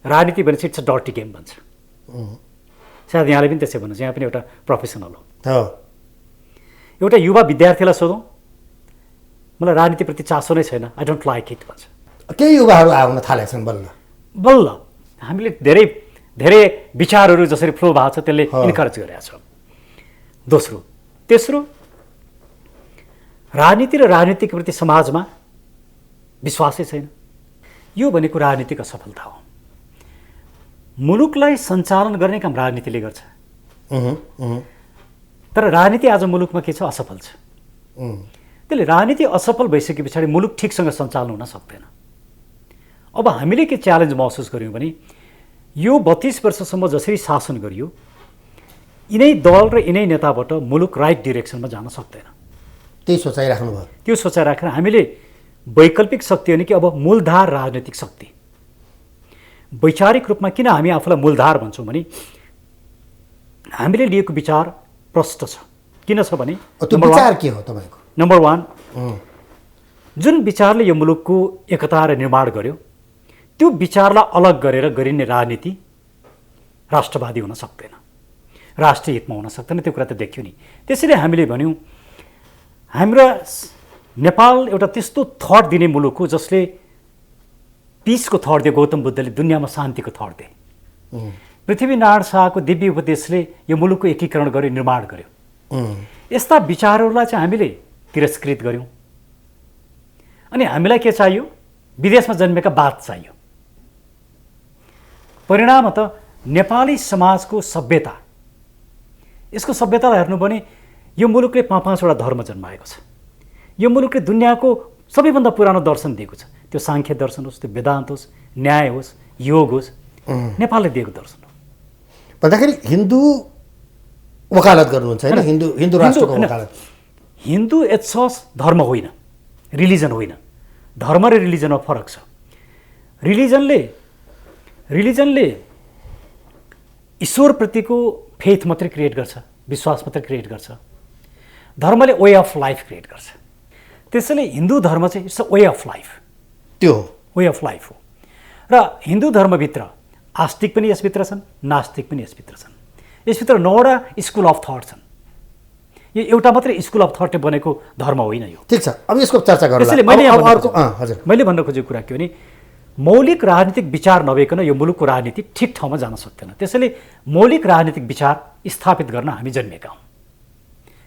राजनीति भनेपछि इट्स अ डर्टी गेम भन्छ। सायद यहाँले पनि त्यसै भन्नुहुन्छ, यहाँ पनि एउटा प्रोफेसनल हो। एउटा युवा विद्यार्थीलाई सोधौँ, मलाई राजनीतिप्रति चासो नै छैन, आई डोन्ट लाइक इट भन्छ। केही युवाहरू आउन थालेका छन् बल्ल बल्ल। हामीले धेरै धेरै विचारहरू जसरी फ्लो भएको छ त्यसले इन्करेज गरेका छौँ। दोस्रो, तेस्रो, राजनीति र राजनीतिको प्रति समाजमा विश्वासै छैन। यो भनेको राजनीतिक असफलता हो। मुलुकलाई सञ्चालन गर्ने काम राजनीतिले गर्छ, तर राजनीति आज मुलुकमा के छ? असफल छ। त्यसले राजनीति असफल भइसके पछाडि मुलुक ठिकसँग सञ्चालन हुन सक्दैन। अब हामीले के च्यालेन्ज महसुस गऱ्यौँ भने यो 32 वर्षसम्म जसरी शासन गरियो, यिनै दल र यिनै नेताबाट मुलुक राइट डिरेक्सनमा जान सक्दैन। त्यही सोचाइराख्नु भयो। त्यो सोचाइराखेर हामीले वैकल्पिक शक्ति हो नि कि अब मूलधार राजनैतिक शक्ति। वैचारिक रूपमा किन हामी आफूलाई मूलधार भन्छौँ भने हामीले लिएको विचार प्रष्ट छ। किन छ भने त्यो विचार के हो तपाईँको? नम्बर 1, जुन विचारले यो मुलुकको एकता र निर्माण गर्यो त्यो विचारलाई अलग गरेर गरिने राजनीति राष्ट्रवादी हुन सक्दैन, राष्ट्रिय हितमा हुन सक्दैन। त्यो कुरा त देखियो नि। त्यसैले हामीले भन्यौँ हाम्रो नेपाल एउटा त्यस्तो थट दिने मुलुक हो जसले पिसको थट दियो। गौतम बुद्धले दुनियाँमा शान्तिको थट दिए। पृथ्वीनारायण शाहको दिव्य उपदेशले यो मुलुकको एकीकरण गर्यो, निर्माण गर्यो। यस्ता विचारहरूलाई चाहिँ हामीले तिरस्कृत गऱ्यौँ। अनि हामीलाई के चाहियो? विदेशमा जन्मेका बात चाहियो। परिणाम त नेपाली समाजको सभ्यता, यसको सभ्यतालाई हेर्नु भने यो मुलुकले 5-5वटा धर्म जन्माएको छ। यो मुलुकले दुनियाँको सबैभन्दा पुरानो दर्शन दिएको छ। त्यो साङ्ख्य दर्शन होस्, त्यो वेदान्त होस्, न्याय होस्, योग होस्, नेपालले दिएको दर्शन हो। भन्दाखेरि हिन्दू वकालत गर्नुहुन्छ होइन? हिन्दू राष्ट्रको वकालत। हिन्दू एथ्स धर्म होइन, रिलिजन होइन। धर्म र रिलिजनमा फरक छ। रिलिजनले ईश्वरप्रतिको फेथ मात्रै क्रिएट गर्छ, विश्वास मात्रै क्रिएट गर्छ। धर्मले वे अफ लाइफ क्रिएट गर्छ। त्यसैले हिन्दू धर्म चाहिँ it's a way of life. त्यो वे अफ लाइफ हो। र हिन्दू धर्मभित्र आस्तिक पनि यसभित्र छन्, नास्तिक पनि यसभित्र छन्। यसभित्र 9वटा स्कुल अफ थट छन्। यो एउटा मात्रै स्कुल अफ थटले बनेको धर्म होइन यो। ठिक छ, अब यसको चर्चा गरौँ। त्यसैले मैले भन्न खोजेको कुरा के हो नि, मौलिक राजनीतिक विचार नभइकन यो मुलुकको राजनीति ठिक ठाउँमा जान सक्दैन। त्यसैले मौलिक राजनीतिक विचार स्थापित गर्न हामी जन्मिएका हौँ।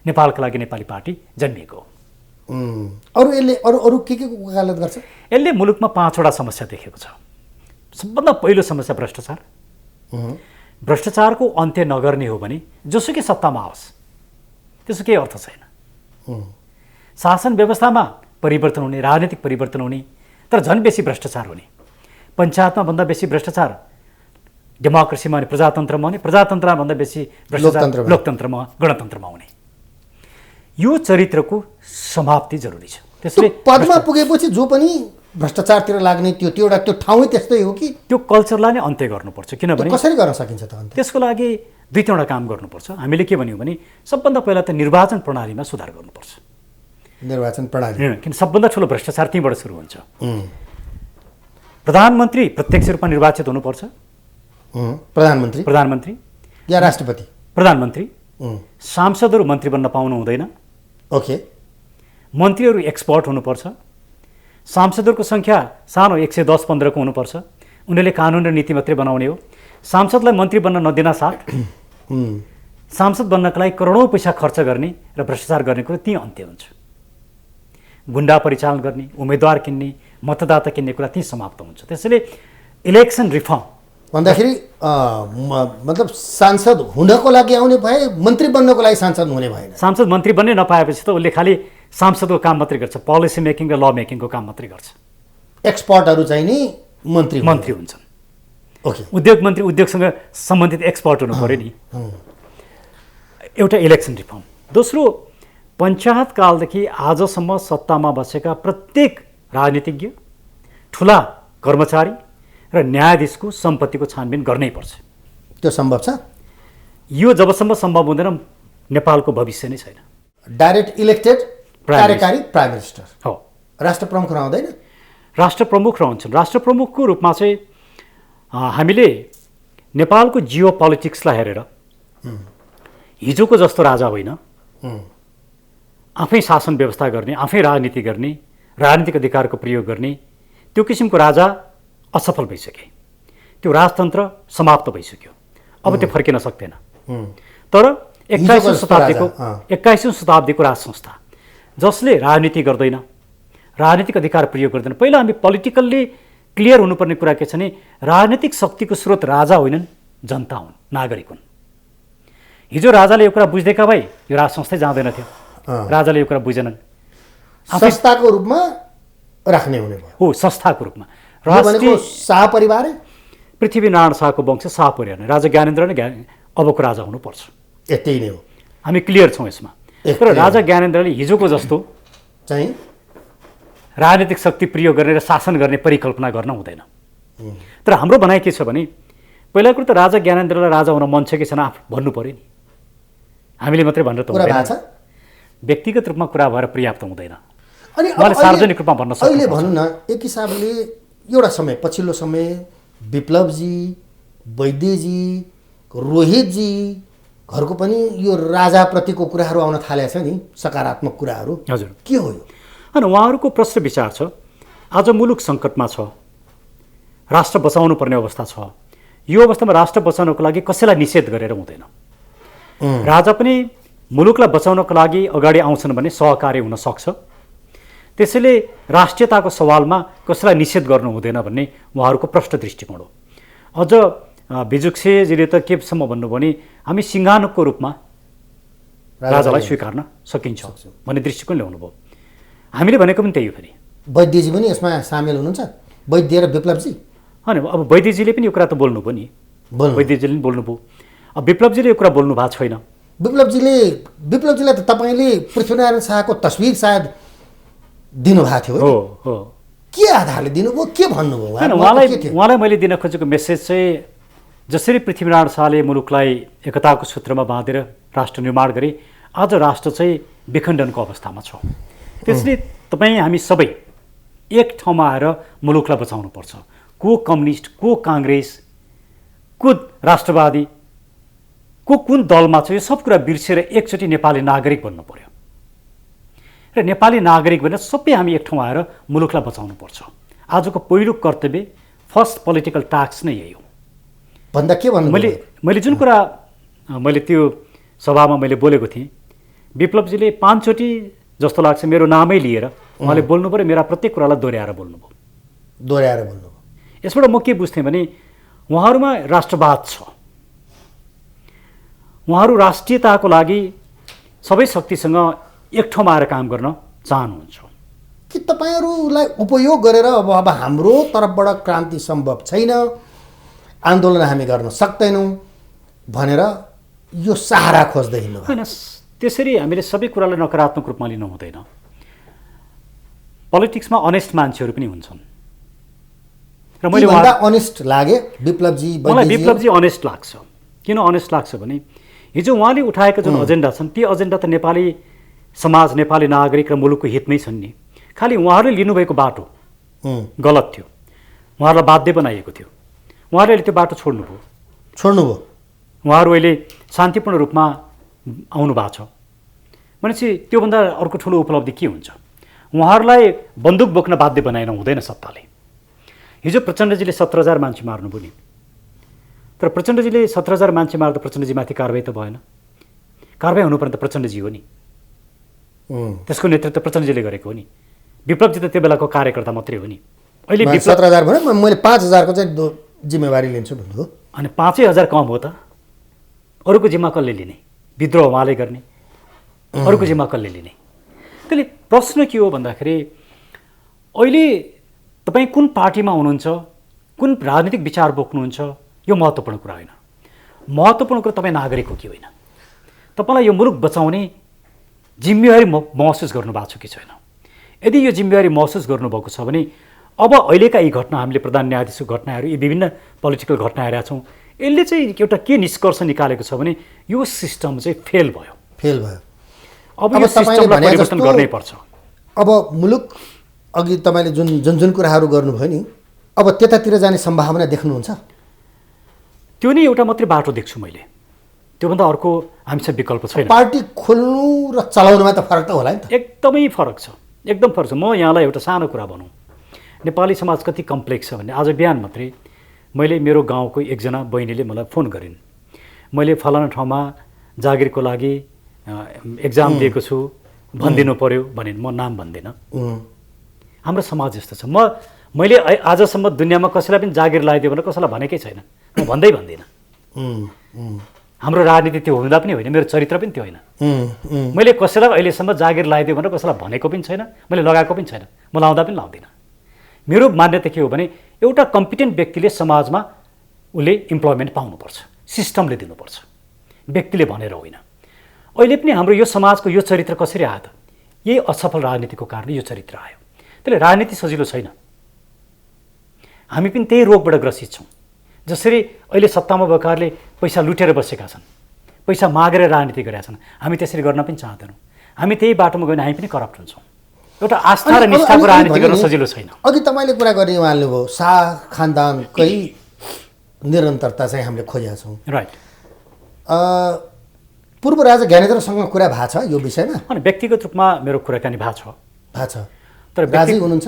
नेपालका लागि नेपाली पार्टी जन्मिएको हो। अरू यसले अरू के वकालत गर्छ? यसले मुलुकमा 5वटा समस्या देखेको छ। सबभन्दा पहिलो समस्या भ्रष्टाचार। भ्रष्टाचारको अन्त्य नगर्ने हो भने जोसुकै सत्तामा आओस् त्यसो केही अर्थ छैन। शासन व्यवस्थामा परिवर्तन हुने, राजनीतिक परिवर्तन हुने, तर झन् बेसी भ्रष्टाचार हुने। पञ्चायतमा भन्दा बेसी भ्रष्टाचार डेमोक्रेसीमा हुने, प्रजातन्त्रमा हुने, प्रजातन्त्रमा भन्दा बेसी भ्रष्टाचार लोकतन्त्रमा, गणतन्त्रमा हुने। यो चरित्रको समाप्ति जरुरी छ। त्यसले पदमा पुगेपछि जो पनि भ्रष्टाचारतिर लाग्ने त्यो एउटा त्यो ठाउँै त्यस्तै हो कि त्यो कल्चरलाई नै अन्त्य गर्नुपर्छ। किनभने कसरी गर्न सकिन्छ त अन्त्य? त्यसको लागि 2-3वटा काम गर्नुपर्छ। हामीले के भन्यौँ भने सबभन्दा पहिला त निर्वाचन प्रणालीमा सुधार गर्नुपर्छ। निर्वाचन प्रणाली, किन सबभन्दा ठुलो भ्रष्टाचार त्यहीँबाट सुरु हुन्छ। प्रधानमन्त्री प्रत्यक्ष रूपमा निर्वाचित हुनुपर्छ। प्रधानमन्त्री या राष्ट्रपति? प्रधानमन्त्री। सांसदहरू मन्त्री बन्न पाउनु हुँदैन। ओके। मन्त्रीहरू एक्सपर्ट हुनुपर्छ। सांसदहरूको सङ्ख्या सानो 110-15 को हुनुपर्छ। उनीहरूले कानुन र नीति मात्रै बनाउने हो। सांसदलाई मन्त्री बन्न नदिन साथ सांसद बन्नका लागि करोडौँ पैसा खर्च गर्ने र भ्रष्टाचार गर्ने कुरो त्यहीँ अन्त्य हुन्छ। गुन्डा परिचालन गर्ने, उम्मेदवार किन्ने, मतदाता किन्ने कुरा त्यहीँ समाप्त हुन्छ। त्यसैले इलेक्सन रिफर्म भन्दाखेरि मतलब सांसद हुनको लागि आउने भए मन्त्री बन्नको लागि सांसद हुने भएन। सांसद मन्त्री बन्नै नपाएपछि त उसले खालि सांसदको काम मात्रै गर्छ, पोलिसी मेकिङ र ल मेकिङको काम मात्रै गर्छ। एक्सपर्टहरू चाहिँ नि मन्त्री हुन्छन्। ओके। उद्योग मन्त्री उद्योगसँग सम्बन्धित एक्सपर्ट हुनु पर्यो नि। एउटा इलेक्सन रिफर्म। दोस्रो, पञ्चायत कालदेखि आजसम्म सत्तामा बसेका प्रत्येक राजनीतिज्ञ, ठुला कर्मचारी र न्यायाधीशको सम्पत्तिको छानबिन गर्नै पर्छ। त्यो सम्भव छ? यो जबसम्म सम्भव हुँदैन नेपालको भविष्य नै छैन। डाइरेक्ट इलेक्टेड कार्यकारी प्राइम मिनिस्टर हो, राष्ट्र प्रमुख रहँदैन? राष्ट्र प्रमुख रहन्छन्। राष्ट्र प्रमुखको रूपमा चाहिँ हामीले नेपालको जियो पोलिटिक्सलाई हेरेर हिजोको जस्तो राजा होइन, आफै शासन व्यवस्था गर्ने, आफै राजनीति गर्ने, राजनीतिक अधिकारको प्रयोग गर्ने त्यो किसिमको राजा असफल भइसके। त्यो राजतन्त्र समाप्त भइसक्यो। अब त्यो फर्किन सक्दैन। तर 21औं शताब्दीको राज संस्था जसले राजनीति गर्दैन, राजनीतिक अधिकार प्रयोग गर्दैन। पहिला हामी पोलिटिकल्ली क्लियर हुनुपर्ने कुरा के छ भने राजनीतिक शक्तिको स्रोत राजा होइनन्, जनता हुन्, नागरिक हुन्। हिजो राजाले यो कुरा बुझ्दैका भए यो राज संस्थै जाँदैन थियो। राजाले यो कुरा बुझेनन्। संस्थाको रूपमा राख्ने हुने भयो। हो, संस्थाको रूपमा। राष्ट्रिय शाह परिवार, पृथ्वीनारायण शाहको वंश शाह परिवार, राजा ज्ञानेन्द्र नै अबको राजा हुनुपर्छ। यति नै हो। हामी क्लियर छौँ यसमा। तर राजा ज्ञानेन्द्रले हिजोको जस्तो चाहिँ राजनीतिक शक्ति प्रयोग गर्ने र शासन गर्ने परिकल्पना गर्न हुँदैन। तर हाम्रो भनाइ के छ भने पहिला कुरो त राजा ज्ञानेन्द्रलाई राजा हुन मन छ कि छैन भन्नु पर्यो नि। हामीले मात्रै भनेर त हुँदैन। व्यक्तिगत रूपमा कुरा भएर पर्याप्त हुँदैन। अनि सार्वजनिक रूपमा भन्न सक्छ। अहिले भनौँ न, एक हिसाबले एउटा समय, पछिल्लो समय विप्लवजी, वैद्यजी, रोहितजी घरको पनि यो राजाप्रतिको कुराहरू आउन थालेको छ नि, सकारात्मक कुराहरू। हजुर, के हो यो? अनि उहाँहरूको प्रश्न विचार छ, आज मुलुक सङ्कटमा छ, राष्ट्र बचाउनु पर्ने अवस्था छ। यो अवस्थामा राष्ट्र बचाउनको लागि कसैलाई निषेध गरेर हुँदैन। राजा पनि मुलुकलाई बचाउनको लागि अगाडि आउँछन् भने सहकारी हुन सक्छ। त्यसैले राष्ट्रियताको सवालमा कसैलाई निषेध गर्नु हुँदैन भन्ने उहाँहरूको प्रष्ट दृष्टिकोण हो। अझ बिजुक्सेजीले त केसम्म भन्नुभयो भने हामी सिंहानुको रूपमा राजालाई स्वीकार्न सकिन्छ भन्ने दृष्टिकोण ल्याउनु भयो। हामीले भनेको पनि त्यही हो। फेरि वैद्यजी पनि यसमा सामेल हुनुहुन्छ, वैद्य र विप्लवजी। होइन, अब वैद्यजीले पनि यो कुरा त बोल्नुभयो नि, वैद्यजीले पनि बोल्नुभयो। अब विप्लवजीले यो कुरा बोल्नु भएको छैन। विप्लवजीलाई त तपाईँले पृथ्वीनारायण शाहको तस्विर सायद दिनुभएको थियो। हो, के आधारले दिनुभयो, के भन्नुभयो? उहाँलाई मैले दिन खोजेको मेसेज चाहिँ जसरी पृथ्वीनारायण शाहले मुलुकलाई एकताको सूत्रमा बाँधेर राष्ट्र निर्माण गरे, आज राष्ट्र चाहिँ विखण्डनको अवस्थामा छ। त्यसले तपाईँ हामी सबै एक ठाउँमा आएर मुलुकलाई बचाउनुपर्छ। को कम्युनिस्ट, को काङ्ग्रेस, को राष्ट्रवादी को कुन दलमा छ, यो सब कुरा बिर्सेर एकचोटि नेपाली नागरिक बन्नु पर्यो र नेपाली नागरिक भनेर सबै हामी एक ठाउँ आएर मुलुकलाई बचाउनु पर्छ। आजको पहिलो कर्तव्य, फर्स्ट पोलिटिकल टास्क नै यही हो। भन्दा के भन्नु मैले जुन कुरा मैले त्यो सभामा मैले बोलेको थिएँ, विप्लवजीले 5 चोटि जस्तो लाग्छ मेरो नामै लिएर उहाँले बोल्नु पर्यो, मेरा प्रत्येक कुरालाई दोहोऱ्याएर बोल्नुभयो। यसबाट म के बुझ्थेँ भने उहाँहरूमा राष्ट्रवाद छ, उहाँहरू राष्ट्रियताको लागि सबै शक्तिसँग एक ठाउँमा आएर काम गर्न चाहनुहुन्छ कि तपाईँहरूलाई उपयोग गरेर अब हाम्रो तर्फबाट क्रान्ति सम्भव छैन, आन्दोलन हामी गर्न सक्दैनौँ भनेर यो सहारा खोज्दै हिँड्नु होइन। त्यसरी हामीले सबै कुरालाई नकारात्मक रूपमा लिनु हुँदैन। पोलिटिक्समा अनेस्ट मान्छेहरू पनि हुन्छन् र मैले अनेस्ट लागे विप्लवजी। मलाई विप्लवजी अनेस्ट लाग्छ। किन अनेस्ट लाग्छ भने हिजो उहाँले उठाएका जुन एजेन्डा छन् ती एजेन्डा त नेपाली समाज, नेपाली नागरिक र मुलुकको हितमै छन् नि। खालि उहाँहरूले लिनुभएको बाटो गलत थियो, उहाँहरूलाई बाध्य बनाइएको थियो, उहाँहरूले अहिले त्यो बाटो छोड्नुभयो। उहाँहरू अहिले शान्तिपूर्ण रूपमा आउनु भएको छ भनेपछि त्योभन्दा अर्को ठुलो उपलब्धि के हुन्छ? उहाँहरूलाई बन्दुक बोक्न बाध्य बनाएन हुँदैन सत्ताले। हिजो प्रचण्डजीले 17,000 मान्छे मार्नुभयो नि, तर प्रचण्डजीले 17,000 मान्छे मार्दा प्रचण्डजीमाथि कारवाही त भएन। कारवाही हुनुपर्ने त प्रचण्डजी हो नि, त्यसको नेतृत्व प्रचण्डजीले गरेको हो नि। विप्लवजी त त्यो बेलाको कार्यकर्ता मात्रै हो नि। अहिले 17,000 भने मैले 5,000 को चाहिँ जिम्मेवारी लिन्छु भन्नु। अनि 5,000 कम हो त, अरूको जिम्मा कसले लिने? विद्रोह उहाँले गर्ने, अरूको जिम्मा कसले लिने? त्यसले प्रश्न के हो भन्दाखेरि अहिले तपाईँ कुन पार्टीमा हुनुहुन्छ, कुन राजनीतिक विचार बोक्नुहुन्छ, यो महत्त्वपूर्ण कुरा होइन। महत्त्वपूर्ण कुरा तपाईँ नागरिक हो कि होइन, तपाईँलाई यो मुलुक बचाउने जिम्मेवारी महसुस गर्नुभएको छ कि छैन। यदि यो जिम्मेवारी महसुस गर्नुभएको छ भने अब अहिलेका यी घटना, हामीले प्रधान न्यायाधीशको घटनाहरू, यी विभिन्न पोलिटिकल घटना हेरेका छौँ, यसले चाहिँ एउटा के निष्कर्ष निकालेको छ भने यो सिस्टम चाहिँ फेल भयो। अब यो सिस्टमलाई परिवर्तन गर्नै पर्छ। अब मुलुक अघि तपाईँले जुन कुराहरू गर्नुभयो नि, अब त्यतातिर जाने सम्भावना देख्नुहुन्छ? त्यो नै एउटा मात्रै बाटो देख्छु मैले, त्योभन्दा अर्को हामीसँग विकल्प छैन। पार्टी खोल्नु र चलाउनुमा त फरक त होला नि त? एकदमै फरक छ, एकदम फरक छ। म यहाँलाई एउटा सानो कुरा भनौँ, नेपाली समाज कति कम्प्लेक्स छ भने आज बिहान मात्रै मैले मेरो गाउँको एकजना बहिनीले मलाई फोन गरिन्, मैले फलाना ठाउँमा जागिरको लागि एक्जाम दिएको छु भनिदिनु पर्यो भने म नाम भन्दिनँ। हाम्रो समाज यस्तो छ। मैले आजसम्म दुनियाँमा कसैलाई पनि जागिर लगाइदियो भने कसैलाई भनेकै छैन, म भन्दिनँ। हाम्रो राजनीति त्यो हुँदा पनि होइन, मेरो चरित्र पनि त्यो होइन। मैले कसैलाई अहिलेसम्म जागिर लगाइदियो भनेर कसैलाई भनेको पनि छैन, मैले लगाएको पनि छैन, म लाउँदा पनि लाउँदिनँ। मेरो मान्यता के हो भने एउटा कम्पिटेन्ट व्यक्तिले समाजमा उसले इम्प्लोइमेन्ट पाउनुपर्छ, सिस्टमले दिनुपर्छ, व्यक्तिले भनेर होइन। अहिले पनि हाम्रो यो समाजको यो चरित्र कसरी आयो त? यही असफल राजनीतिको कारणले यो चरित्र आयो। त्यसले राजनीति सजिलो छैन, हामी पनि त्यही रोगबाट ग्रसित छौँ। जसरी अहिले सत्तामा भएकाहरूले पैसा लुटेर बसेका छन्, पैसा मागेर राजनीति गरेका छन्, हामी त्यसरी गर्न पनि चाहँदैनौँ। हामी त्यही बाटोमा गयो भने हामी पनि करप्ट हुन्छौँ। एउटा आस्था र निष्ठाको राजनीति गर्न सजिलो छैन। अघि तपाईँले कुरा गर्ने उहाँले भयो शाह खानदानकै निरन्तरता चाहिँ हामीले खोजेका छौँ। राइट। पूर्व राजा ज्ञानेन्द्रसँग कुरा भएको छ यो विषयमा? अनि व्यक्तिगत रूपमा मेरो कुराकानी भएको छ, तर राजी हुनुहुन्छ?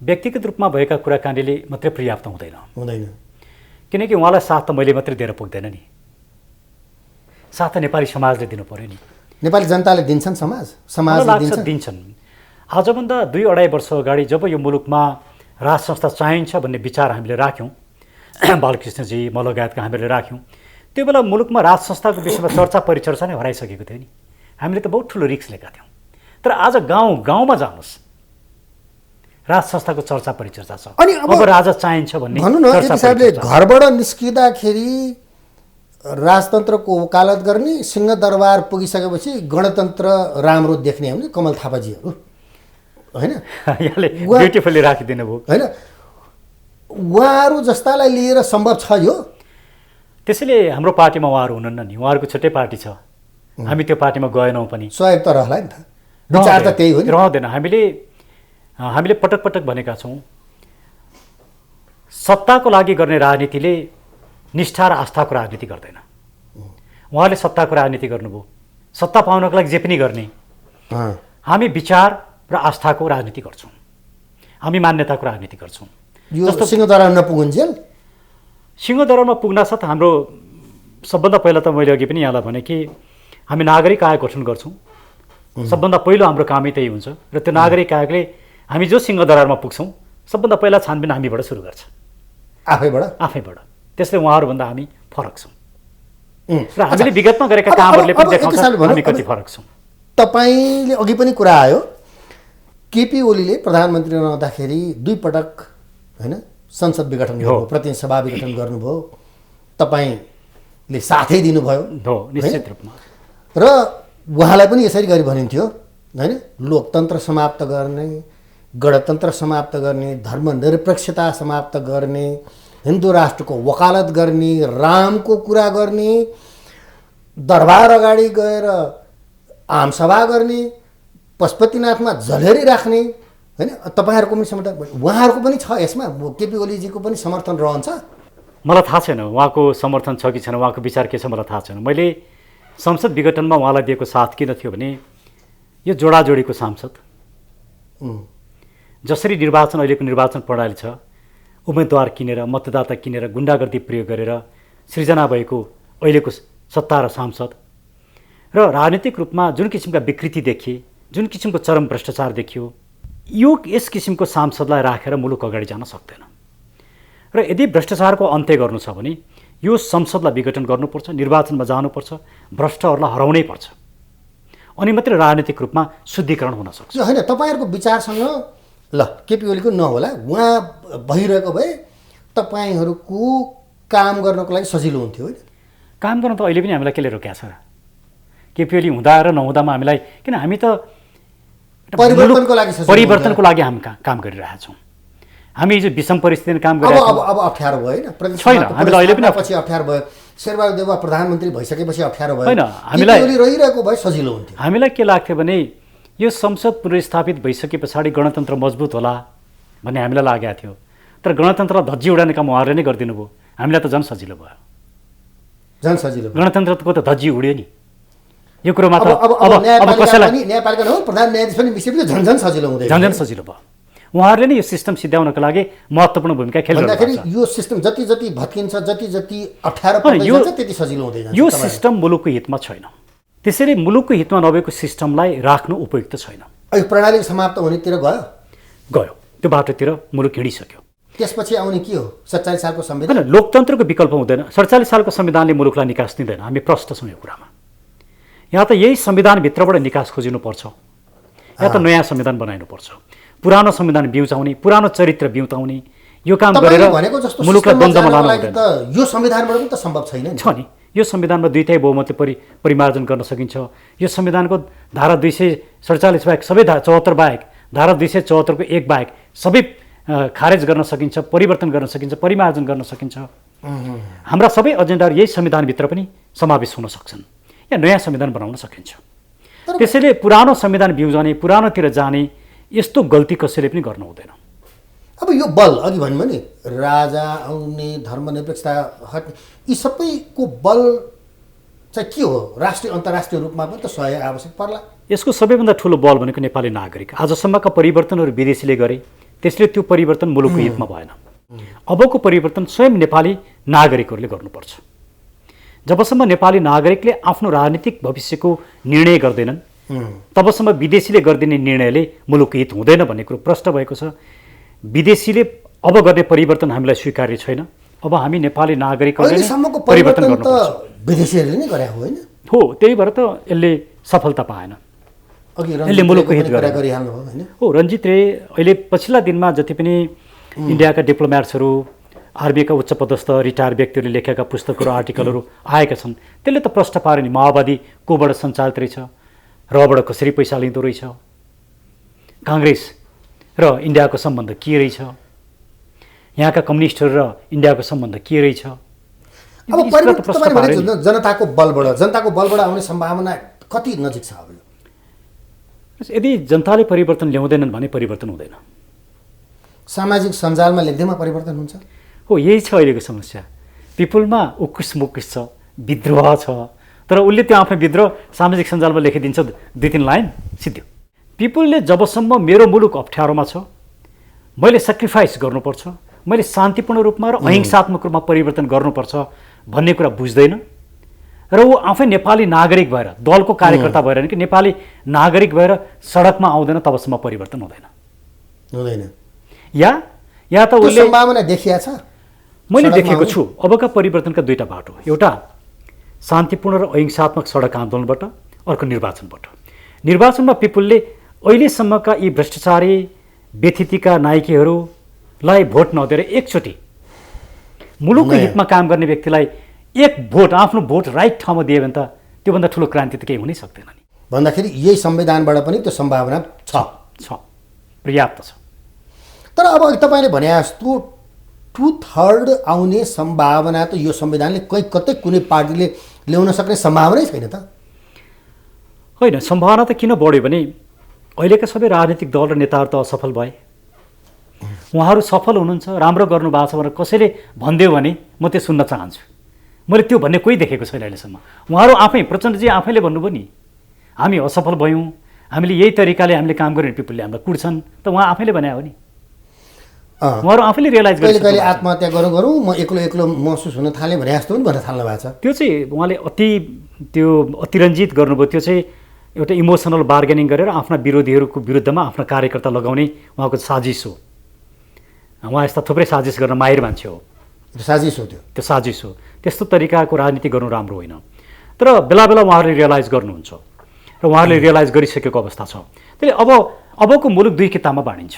व्यक्तिगत रूपमा भएका कुराकानीले मात्रै पर्याप्त हुँदैन, किनकि उहाँलाई साथ त मैले मात्रै दिएर पुग्दैन नि, साथ त नेपाली समाजले दिनु पर्यो नि। नेपाली जनताले दिन्छन्, समाजले दिन्छन्। आजभन्दा 2-2.5 वर्ष अगाडि जब यो मुलुकमा राज संस्था चाहिन्छ भन्ने विचार हामीले राख्यौँ, बालकृष्णजी म लगायतका हामीले राख्यौँ, त्यो बेला मुलुकमा राज संस्थाको विषयमा चर्चा परिचर्चा नै हराइसकेको थियो नि। हामीले त बहुत ठुलो रिस्क लिएका थियौँ। तर आज गाउँमा जानुहोस्, राज संस्थाको चर्चा परिचर्चा छ। अनि अब राजा चाहिन्छ भन्ने भन्नु न, एक हिसाबले घरबाट निस्किँदाखेरि राजतन्त्रको वकालत गर्ने, सिंहदरबार पुगिसकेपछि गणतन्त्र राम्रो देख्ने हो नि कमल थापाजीहरू, होइन? यहाँले ब्युटिफुल्ली राखिदिनु भयो, होइन? उहाँहरू जस्तालाई लिएर सम्भव छ यो? त्यसैले हाम्रो पार्टीमा उहाँहरू हुनुहुन्न नि, उहाँहरूको छुट्टै पार्टी छ, हामी त्यो पार्टीमा गएनौँ पनि। सहयोग त रहला नि त, विचार त त्यही हो नि। रहँदैन। हामीले पटक पटक भनेका छौँ, सत्ताको लागि गर्ने राजनीतिले निष्ठा र आस्थाको राजनीति गर्दैन। उहाँले सत्ताको राजनीति गर्नुभयो, सत्ता पाउनको लागि जे पनि गर्ने। हामी विचार र आस्थाको राजनीति गर्छौँ, हामी मान्यताको राजनीति गर्छौँ। यो सिंहदरबार नपुगुन्जेल सिंहदरबारमा पुग्नासाथ हाम्रो सबभन्दा पहिला त मैले अघि पनि यहाँलाई भने कि हामी नागरिक आयोग गठन गर्छौँ। सबभन्दा पहिलो हाम्रो कामै त्यही हुन्छ र त्यो नागरिक आयोगले हामी जो सिंहदरबारमा पुग्छौँ सबभन्दा पहिला छानबिन हामीबाट सुरु गर्छ, आफैबाट। त्यसले उहाँहरूभन्दा हामी फरक छौँ र हामीले विगतमा गरेका कामहरूले पनि देखाउँछ हामी कति फरक छौँ। तपाईँले अघि पनि कुरा आयो, केपी ओलीले प्रधानमन्त्री रहँदाखेरि 2 पटक होइन संसद विघटन गर्नुभयो, प्रतिनिधि सभा विघटन गर्नुभयो, तपाईँले साथै दिनुभयो निश्चित रूपमा। र उहाँलाई पनि यसरी गरी भनिन्थ्यो होइन, लोकतन्त्र समाप्त गर्ने, गणतन्त्र समाप्त गर्ने, धर्मनिरपेक्षता समाप्त गर्ने, हिन्दू राष्ट्रको वकालत गर्ने, रामको कुरा गर्ने, दरबार अगाडि गएर आमसभा गर्ने, पशुपतिनाथमा झलेरी राख्ने होइन। तपाईँहरूको पनि समर्थन, उहाँहरूको पनि छ यसमा, केपी ओलीजीको पनि समर्थन रहन्छ? मलाई थाहा छैन उहाँको समर्थन छ कि छैन, उहाँको विचार के छ मलाई थाहा छैन। मैले संसद विघटनमा उहाँलाई दिएको साथ किन थियो भने यो जोडाजोडीको सांसद, जसरी निर्वाचन अहिलेको निर्वाचन प्रणाली छ, उम्मेदवार किनेर, मतदाता किनेर, गुन्डागर्दी प्रयोग गरेर सृजना भएको अहिलेको सत्ता र सांसद र राजनीतिक रूपमा जुन किसिमका विकृति देखिए, जुन किसिमको चरम भ्रष्टाचार देखियो, यस किसिमको सांसदलाई राखेर मुलुक अगाडि जान सक्दैन। र यदि भ्रष्टाचारको अन्त्य गर्नु छ भने यो संसदलाई विघटन गर्नुपर्छ, निर्वाचनमा जानुपर्छ, भ्रष्टहरूलाई हराउनै पर्छ, अनि मात्रै राजनीतिक रूपमा शुद्धिकरण हुन सक्छ। होइन, तपाईँहरूको विचारसँग ल केपी ओलीको नहोला, उहाँ भइरहेको भए तपाईँहरूको काम गर्नको लागि सजिलो हुन्थ्यो होइन? काम गर्न त अहिले पनि हामीलाई केले रोक्या छ? केपी ओली हुँदा र नहुँदामा हामीलाई, किन हामी त परिवर्तनको लागि हामी काम गरिरहेका छौँ। हामी हिजो विषम परिस्थितिमा काम गरिरहेको अब अप्ठ्यारो भयो होइन? छैन, हामीलाई अहिले पनि पछि अप्ठ्यारो भयो, शेरबहादुर देउवा प्रधानमन्त्री भइसकेपछि अप्ठ्यारो भयो, होइन? हामीलाई रहिरहेको भए सजिलो हुन्थ्यो। हामीलाई के लाग्थ्यो भने यो संसद पुनर्स्थापित भइसके पछाडि गणतन्त्र मजबुत होला भन्ने हामीलाई लागेको थियो। तर गणतन्त्रलाई धज्जी उडाउने काम उहाँहरूले नै गरिदिनु भयो, हामीलाई त झन् सजिलो भयो। झन् सजिलो, गणतन्त्रको त धज्जी उड्यो नि। यो कुरोमा त अब कसैलाई न्यायपालिका हो, प्रधान न्यायाधीश पनि मिसेपछि झन् सजिलो हुँदैन, झन् सजिलो भयो। उहाँहरूले नै यो सिस्टम सिद्ध्याउनको लागि महत्त्वपूर्ण भूमिका खेलिरहेको छ। यो सिस्टम जति जति भत्किन्छ, जति जति अप्ठ्यारो पर्छ, त्यति सजिलो हुँदैन। यो सिस्टम मुलुकको हितमा छैन, त्यसैले मुलुकको हितमा नभएको सिस्टमलाई राख्नु उपयुक्त छैन। यो प्रणाली समाप्त हुनेतिर गयो, त्यो बाटोतिर मुलुक हिँडिसक्यो। त्यसपछि आउने के हो? 47 सालको संविधान? होइन, लोकतन्त्रको विकल्प हुँदैन। 47 सालको संविधानले मुलुकलाई निकास दिँदैन, हामी प्रष्ट छौँ यो कुरामा। यहाँ त यही संविधानभित्रबाट निकास खोजिनुपर्छ, या त नयाँ संविधान बनाइनुपर्छ, पुरानो संविधान बिउचाउने, पुरानो चरित्र बिउताउने, यो काम गरेर मुलुकलाई द्वन्द्वमा लानु हुँदैन। यो संविधानबाट पनि त सम्भव छैन नि। यो संविधानमा 2/3 बहुमतले परिमार्जन गर्न सकिन्छ। यो संविधानको धारा 247 बाहेक सबै 74 बाहेक, धारा 274 को 1 बाहेक सबै खारेज गर्न सकिन्छ, परिवर्तन गर्न सकिन्छ, परिमार्जन गर्न सकिन्छ। हाम्रा सबै एजेन्डाहरू यही संविधानभित्र पनि समावेश हुन सक्छन्, या नयाँ संविधान बनाउन सकिन्छ। त्यसैले पुरानो संविधान बिउजाउने, पुरानोतिर जाने यस्तो गल्ती कसैले पनि गर्नु हुँदैन। अब यो बल अघि भन्नुभयो नि, राजा आउने, धर्मनिरपेक्षता हट्ने, यी सबैको बल चाहिँ के हो? राष्ट्रिय अन्तर्राष्ट्रिय रूपमा पनि त सहयोग आवश्यक पर्ला। यसको सबैभन्दा ठुलो बल भनेको नेपाली नागरिक। आजसम्मका परिवर्तनहरू विदेशीले गरे, त्यसले त्यो परिवर्तन मुलुकको हितमा भएन। अबको परिवर्तन स्वयं नेपाली नागरिकहरूले गर्नुपर्छ। जबसम्म नेपाली नागरिकले आफ्नो राजनीतिक भविष्यको निर्णय गर्दैनन्, तबसम्म विदेशीले गरिदिने निर्णयले मुलुकको हित हुँदैन भन्ने कुरो प्रष्ट भएको छ। विदेशीले अब गर्ने परिवर्तन हामीलाई स्वीकार्य छैन। अब हामी नेपाली नागरिकहरूले परिवर्तन गर्नुपर्छ। विदेशीहरूले नै गरे होइन? हो, त्यही भएर त यसले सफलता पाएन, यसले मुलुकको हित गरिहाल्नु भयो होइन? हो, रञ्जित रे अहिले पछिल्ला दिनमा जति पनि इन्डियाका डिप्लोम्याट्सहरू, आर्मीका उच्च पदस्थ रिटायर व्यक्तिहरूले लेखेका पुस्तकहरू, आर्टिकलहरू आएका छन्, त्यसले त प्रष्ट पार्यो नि माओवादी कोबाट सञ्चालित रहेछ, रबाट कसरी पैसा लिँदो रहेछ, काङ्ग्रेस र इन्डियाको सम्बन्ध के रहेछ, यहाँका कम्युनिस्टहरू र इन्डियाको सम्बन्ध के रहेछ। अब जनताको बलबाट आउने सम्भावना कति नजिक छ? अब यदि जनताले परिवर्तन ल्याउँदैनन् भने परिवर्तन हुँदैन। सामाजिक सञ्जालमा लेख्दैमा परिवर्तन हुन्छ? हो, यही छ अहिलेको समस्या। पिपुलमा उक्कुस मुक्कुस छ, विद्रोह छ, तर उसले त्यो आफ्नो विद्रोह सामाजिक सञ्जालमा लेखिदिन्छ 2-3 लाइन सिद्धो। पिपुलले जबसम्म मेरो मुलुक अप्ठ्यारोमा छ, मैले सेक्रिफाइस गर्नुपर्छ, मैले शान्तिपूर्ण रूपमा र अहिंसात्मक रूपमा परिवर्तन गर्नुपर्छ भन्ने कुरा बुझ्दैन र ऊ आफै नेपाली नागरिक भएर, दलको कार्यकर्ता भएर कि नेपाली नागरिक भएर सडकमा आउँदैन तबसम्म परिवर्तन हुँदैन। या त उसले सम्भावना देखिया छ। मैले देखेको छु अबका परिवर्तनका दुईटा बाटो, एउटा शान्तिपूर्ण र अहिंसात्मक सडक आन्दोलनबाट, अर्को निर्वाचनबाट। निर्वाचनमा पिपुलले अहिलेसम्मका यी भ्रष्टाचारी व्यथितिका नायकीहरूलाई भोट नदिएर एकचोटि मुलुकको हितमा काम गर्ने व्यक्तिलाई एक भोट, आफ्नो भोट राइट ठाउँमा दियो भने त त्योभन्दा ठुलो क्रान्ति त केही हुनै सक्दैन नि। भन्दाखेरि यही संविधानबाट पनि त्यो सम्भावना छ, पर्याप्त छ। तर अब तपाईँले भने जस्तो 2/3 आउने सम्भावना त यो संविधानले कतै कुनै पार्टीले ल्याउन सक्ने सम्भावनै छैन त। होइन, सम्भावना त किन बढ्यो भने अहिलेका सबै राजनीतिक दल र नेताहरू त असफल भए। उहाँहरू सफल हुनुहुन्छ, राम्रो गर्नुभएको छ भनेर कसैले भनिदियो भने म त्यो सुन्न चाहन्छु। मैले त्यो भन्ने कोही देखेको छैन अहिलेसम्म। उहाँहरू आफै, प्रचण्डजी आफैले भन्नुभयो नि, हामी असफल भयौँ, हामीले यही तरिकाले हामीले काम गऱ्यौँ, पिपुलले हामीलाई कुट्छन्, त उहाँ आफैले भने हो नि। उहाँहरू आफैले रियलाइज गरे कहिले आत्महत्या गरौँ म एक्लो महसुस हुन थालेँ भने जस्तो पनि भन्न थाल्नु भएको छ। त्यो चाहिँ उहाँले अतिरञ्जित गर्नुभयो। त्यो चाहिँ एउटा इमोसनल बार्गेनिङ गरेर आफ्ना विरोधीहरूको विरुद्धमा आफ्ना कार्यकर्ता लगाउने उहाँको साजिस हो। उहाँ यस्ता थुप्रै साजिस गर्न माहिर मान्छे हो। साजिस हो त्यो साजिस हो। त्यस्तो तरिकाको राजनीति गर्नु राम्रो होइन। तर बेला बेला उहाँहरूले रियलाइज गर्नुहुन्छ र उहाँहरूले रियलाइज गरिसकेको अवस्था छ। त्यसले अबको मुलुक दुई किताबमा बाँडिन्छ।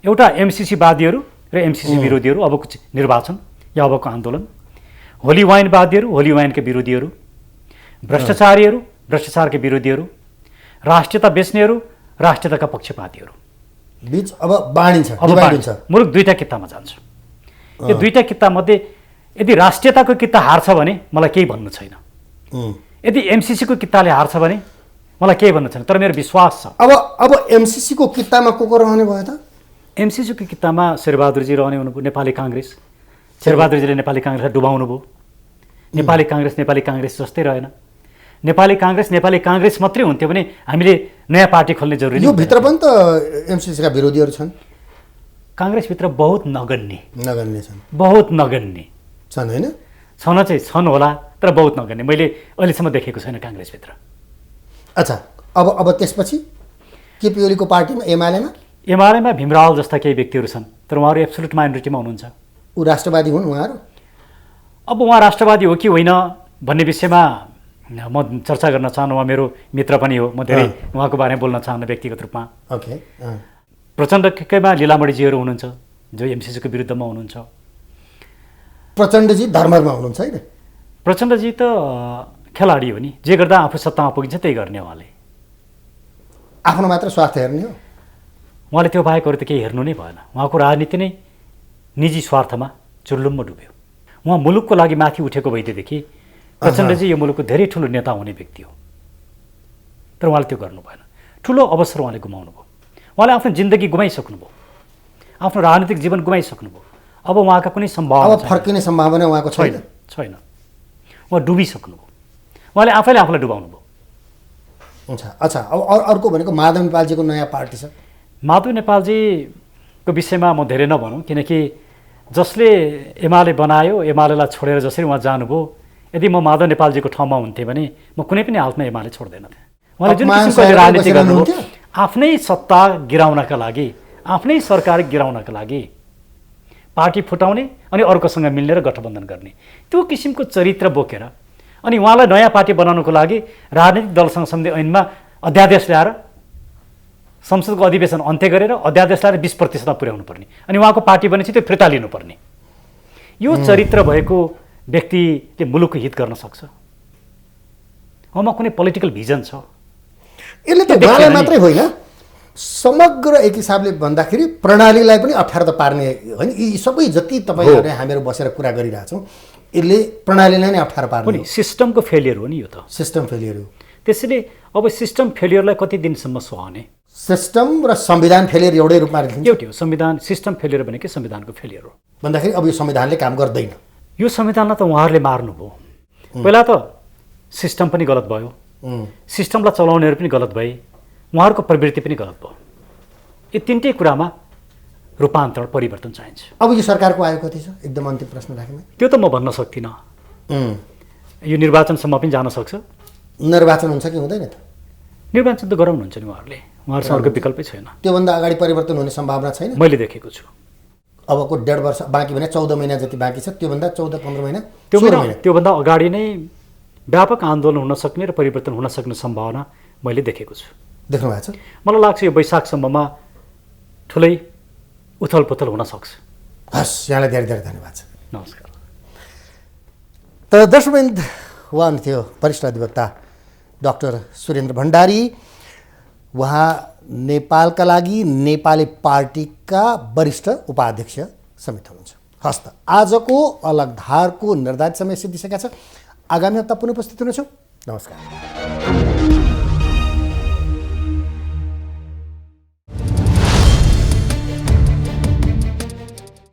एउटा एमसिसीवादीहरू र एमसिसी विरोधीहरू, अबको निर्वाचन या अबको आन्दोलन, होली वाइनवादीहरू, होली वाइनका विरोधीहरू, भ्रष्टाचारीहरू, भ्रष्टाचारका विरोधीहरू, राष्ट्रियता बेच्नेहरू, राष्ट्रियताका पक्षपातीहरू बीच अब बाँडिन्छ। मुलुक दुईटा किताबमा जान्छ। यो दुईटा किताबमध्ये यदि राष्ट्रियताको किता हार्छ भने मलाई केही भन्नु छैन, यदि एमसिसीको किताले हार्छ भने मलाई केही भन्नु छैन। तर मेरो विश्वास छ अब एमसिसीको कितामा को रहने भयो त? एमसिसीको कितामा शेरबहादुरजी रहने हुनुभयो। नेपाली काङ्ग्रेस, शेरबहादुरजीले नेपाली काङ्ग्रेसलाई डुबाउनु भयो। नेपाली काङ्ग्रेस जस्तै रहेन। नेपाली काङ्ग्रेस मात्रै हुन्थ्यो भने हामीले नयाँ पार्टी खोल्ने जरुरी यो भित्र पनि त एमसिसीका विरोधीहरू छन्। काङ्ग्रेसभित्र बहुत नगन्य छन्, बहुत नगन्य छन्, होइन? छन् होला, तर बहुत नगन्य। मैले अहिलेसम्म देखेको छैन काङ्ग्रेसभित्र। अच्छा, अब त्यसपछि केपी ओलीको पार्टीमा एमालेमा भीमराव जस्ता केही व्यक्तिहरू छन्, तर उहाँहरू एब्सोल्युट माइनोरिटीमा हुनुहुन्छ। ऊ राष्ट्रवादी हुन् उहाँहरू? अब उहाँ राष्ट्रवादी हो कि होइन भन्ने विषयमा म चर्चा गर्न चाहन्न। उहाँ मेरो मित्र पनि हो, म धेरै उहाँको बारेमा बोल्न चाहन्न व्यक्तिगत रूपमा। ओके। प्रचण्डकैमा लीलामणिजीहरू हुनुहुन्छ जो एमसिसीको विरुद्धमा हुनुहुन्छ। प्रचण्डजी धर्ममा हुनुहुन्छ होइन? प्रचण्डजी त खेलाडी हो नि, जे गर्दा आफू सत्तामा पुगिन्छ त्यही गर्ने। उहाँले आफ्नो मात्र स्वार्थ हेर्ने हो। उहाँले त्यो बाहेक अरू त केही हेर्नु नै भएन। उहाँको राजनीति नै निजी स्वार्थमा चुर्लुम्म डुब्यो। उहाँ मुलुकको लागि माथि उठेको भइदिएदेखि प्रचण्डजी यो मुलुकको धेरै ठुलो नेता हुने व्यक्ति हो, तर उहाँले त्यो गर्नु भएन। ठुलो अवसर उहाँले गुमाउनु भयो। उहाँले आफ्नो जिन्दगी गुमाइसक्नुभयो, आफ्नो राजनीतिक जीवन गुमाइसक्नुभयो। अब उहाँका कुनै सम्भावना, अब फर्किने सम्भावना उहाँको छैन। उहाँ डुबिसक्नुभयो। उहाँले आफैले आफूलाई डुबाउनु भयो। अच्छा, अब अर्को भनेको माधव नेपालजीको नयाँ पार्टी छ। माधव नेपालजीको विषयमा म धेरै नभनौँ, किनकि जसले एमाले बनायो, एमालेलाई छोडेर जसरी उहाँ जानुभयो, यदि म माधव नेपालजीको ठाउँमा हुन्थेँ भने म कुनै पनि हालतमा एमाले छोड्दैन थिएँ। उहाँले जुन किसिमको राजनीति गर्नुभयो, आफ्नै सत्ता गिराउनका लागि, आफ्नै सरकार गिराउनका लागि पार्टी फुटाउने अनि अर्कोसँग मिल्ने र गठबन्धन गर्ने, त्यो किसिमको चरित्र बोकेर अनि उहाँलाई नयाँ पार्टी बनाउनको लागि राजनीतिक दलसँग सम्बन्धी ऐनमा अध्यादेश ल्याएर संसदको अधिवेशन अन्त्य गरेर अध्यादेश ल्याएर 20%मा पुर्याउनु पर्ने, अनि उहाँको पार्टी बनेपछि त्यो फिर्ता लिनुपर्ने, यो चरित्र भएको व्यक्तिले मुलुकको हित गर्न सक्छ? उहाँमा कुनै पोलिटिकल भिजन छ? यसले त उहाँलाई मात्रै होइन, समग्र एक हिसाबले भन्दाखेरि प्रणालीलाई पनि अप्ठ्यारो त पार्ने होइन। यी सबै जति तपाईँहरू हामीहरू बसेर कुरा गरिरहेछौँ, यसले प्रणालीलाई नै अप्ठ्यारो पार्ने। सिस्टमको फेलियर हो नि यो त, सिस्टम फेलियर हो। त्यसैले अब सिस्टम फेलियरलाई कति दिनसम्म सहने? सिस्टम र संविधान फेलियर एउटै रूपमा एउटै हो। संविधान, सिस्टम फेलियर भनेकै संविधानको फेलियर हो। भन्दाखेरि अब यो संविधानले काम गर्दैन, यो संविधानलाई त उहाँहरूले मार्नुभयो। पहिला त सिस्टम पनि गलत भयो, सिस्टमलाई चलाउनेहरू पनि गलत भए, उहाँहरूको प्रवृत्ति पनि गलत भयो। यो तिनटै कुरामा रूपान्तरण परिवर्तन चाहिन्छ। अब यो सरकारको आयो कति छ? एकदम अन्तिम प्रश्न राखेँ। त्यो त म भन्न सक्दिनँ। यो निर्वाचनसम्म पनि जान सक्छ। निर्वाचन हुन्छ कि हुँदैन त? निर्वाचन त गराउनुहुन्छ नि उहाँहरूले, उहाँहरूसँग अर्को विकल्पै छैन। त्योभन्दा अगाडि परिवर्तन हुने सम्भावना छैन? मैले देखेको छु। अबको 1.5 वर्ष बाँकी भने 14 महिना जति बाँकी छ, त्योभन्दा 14-15 महिना, त्योभन्दा अगाडि नै व्यापक आन्दोलन हुन सक्ने र परिवर्तन हुन सक्ने सम्भावना मैले देखेको छु। देख्नु भएको छ? मलाई लाग्छ यो वैशाखसम्ममा ठुलै उथलपुथल हुन सक्छ। हस्, यहाँलाई धेरै धेरै धन्यवाद छ। नमस्कार। त दर्शकवृन्द, उहाँ हुनुहुन्थ्यो वरिष्ठ अधिवक्ता डाक्टर सुरेन्द्र भण्डारी। उहाँ नेपालका लागि नेपाली पार्टीका वरिष्ठ उपाध्यक्ष समेत हुनुहुन्छ। हस्त आजको अलग धारको निर्धारित समय सिद्धिसकेका छ। आगामी हप्ता पुनः उपस्थित हुनेछौँ। नमस्कार।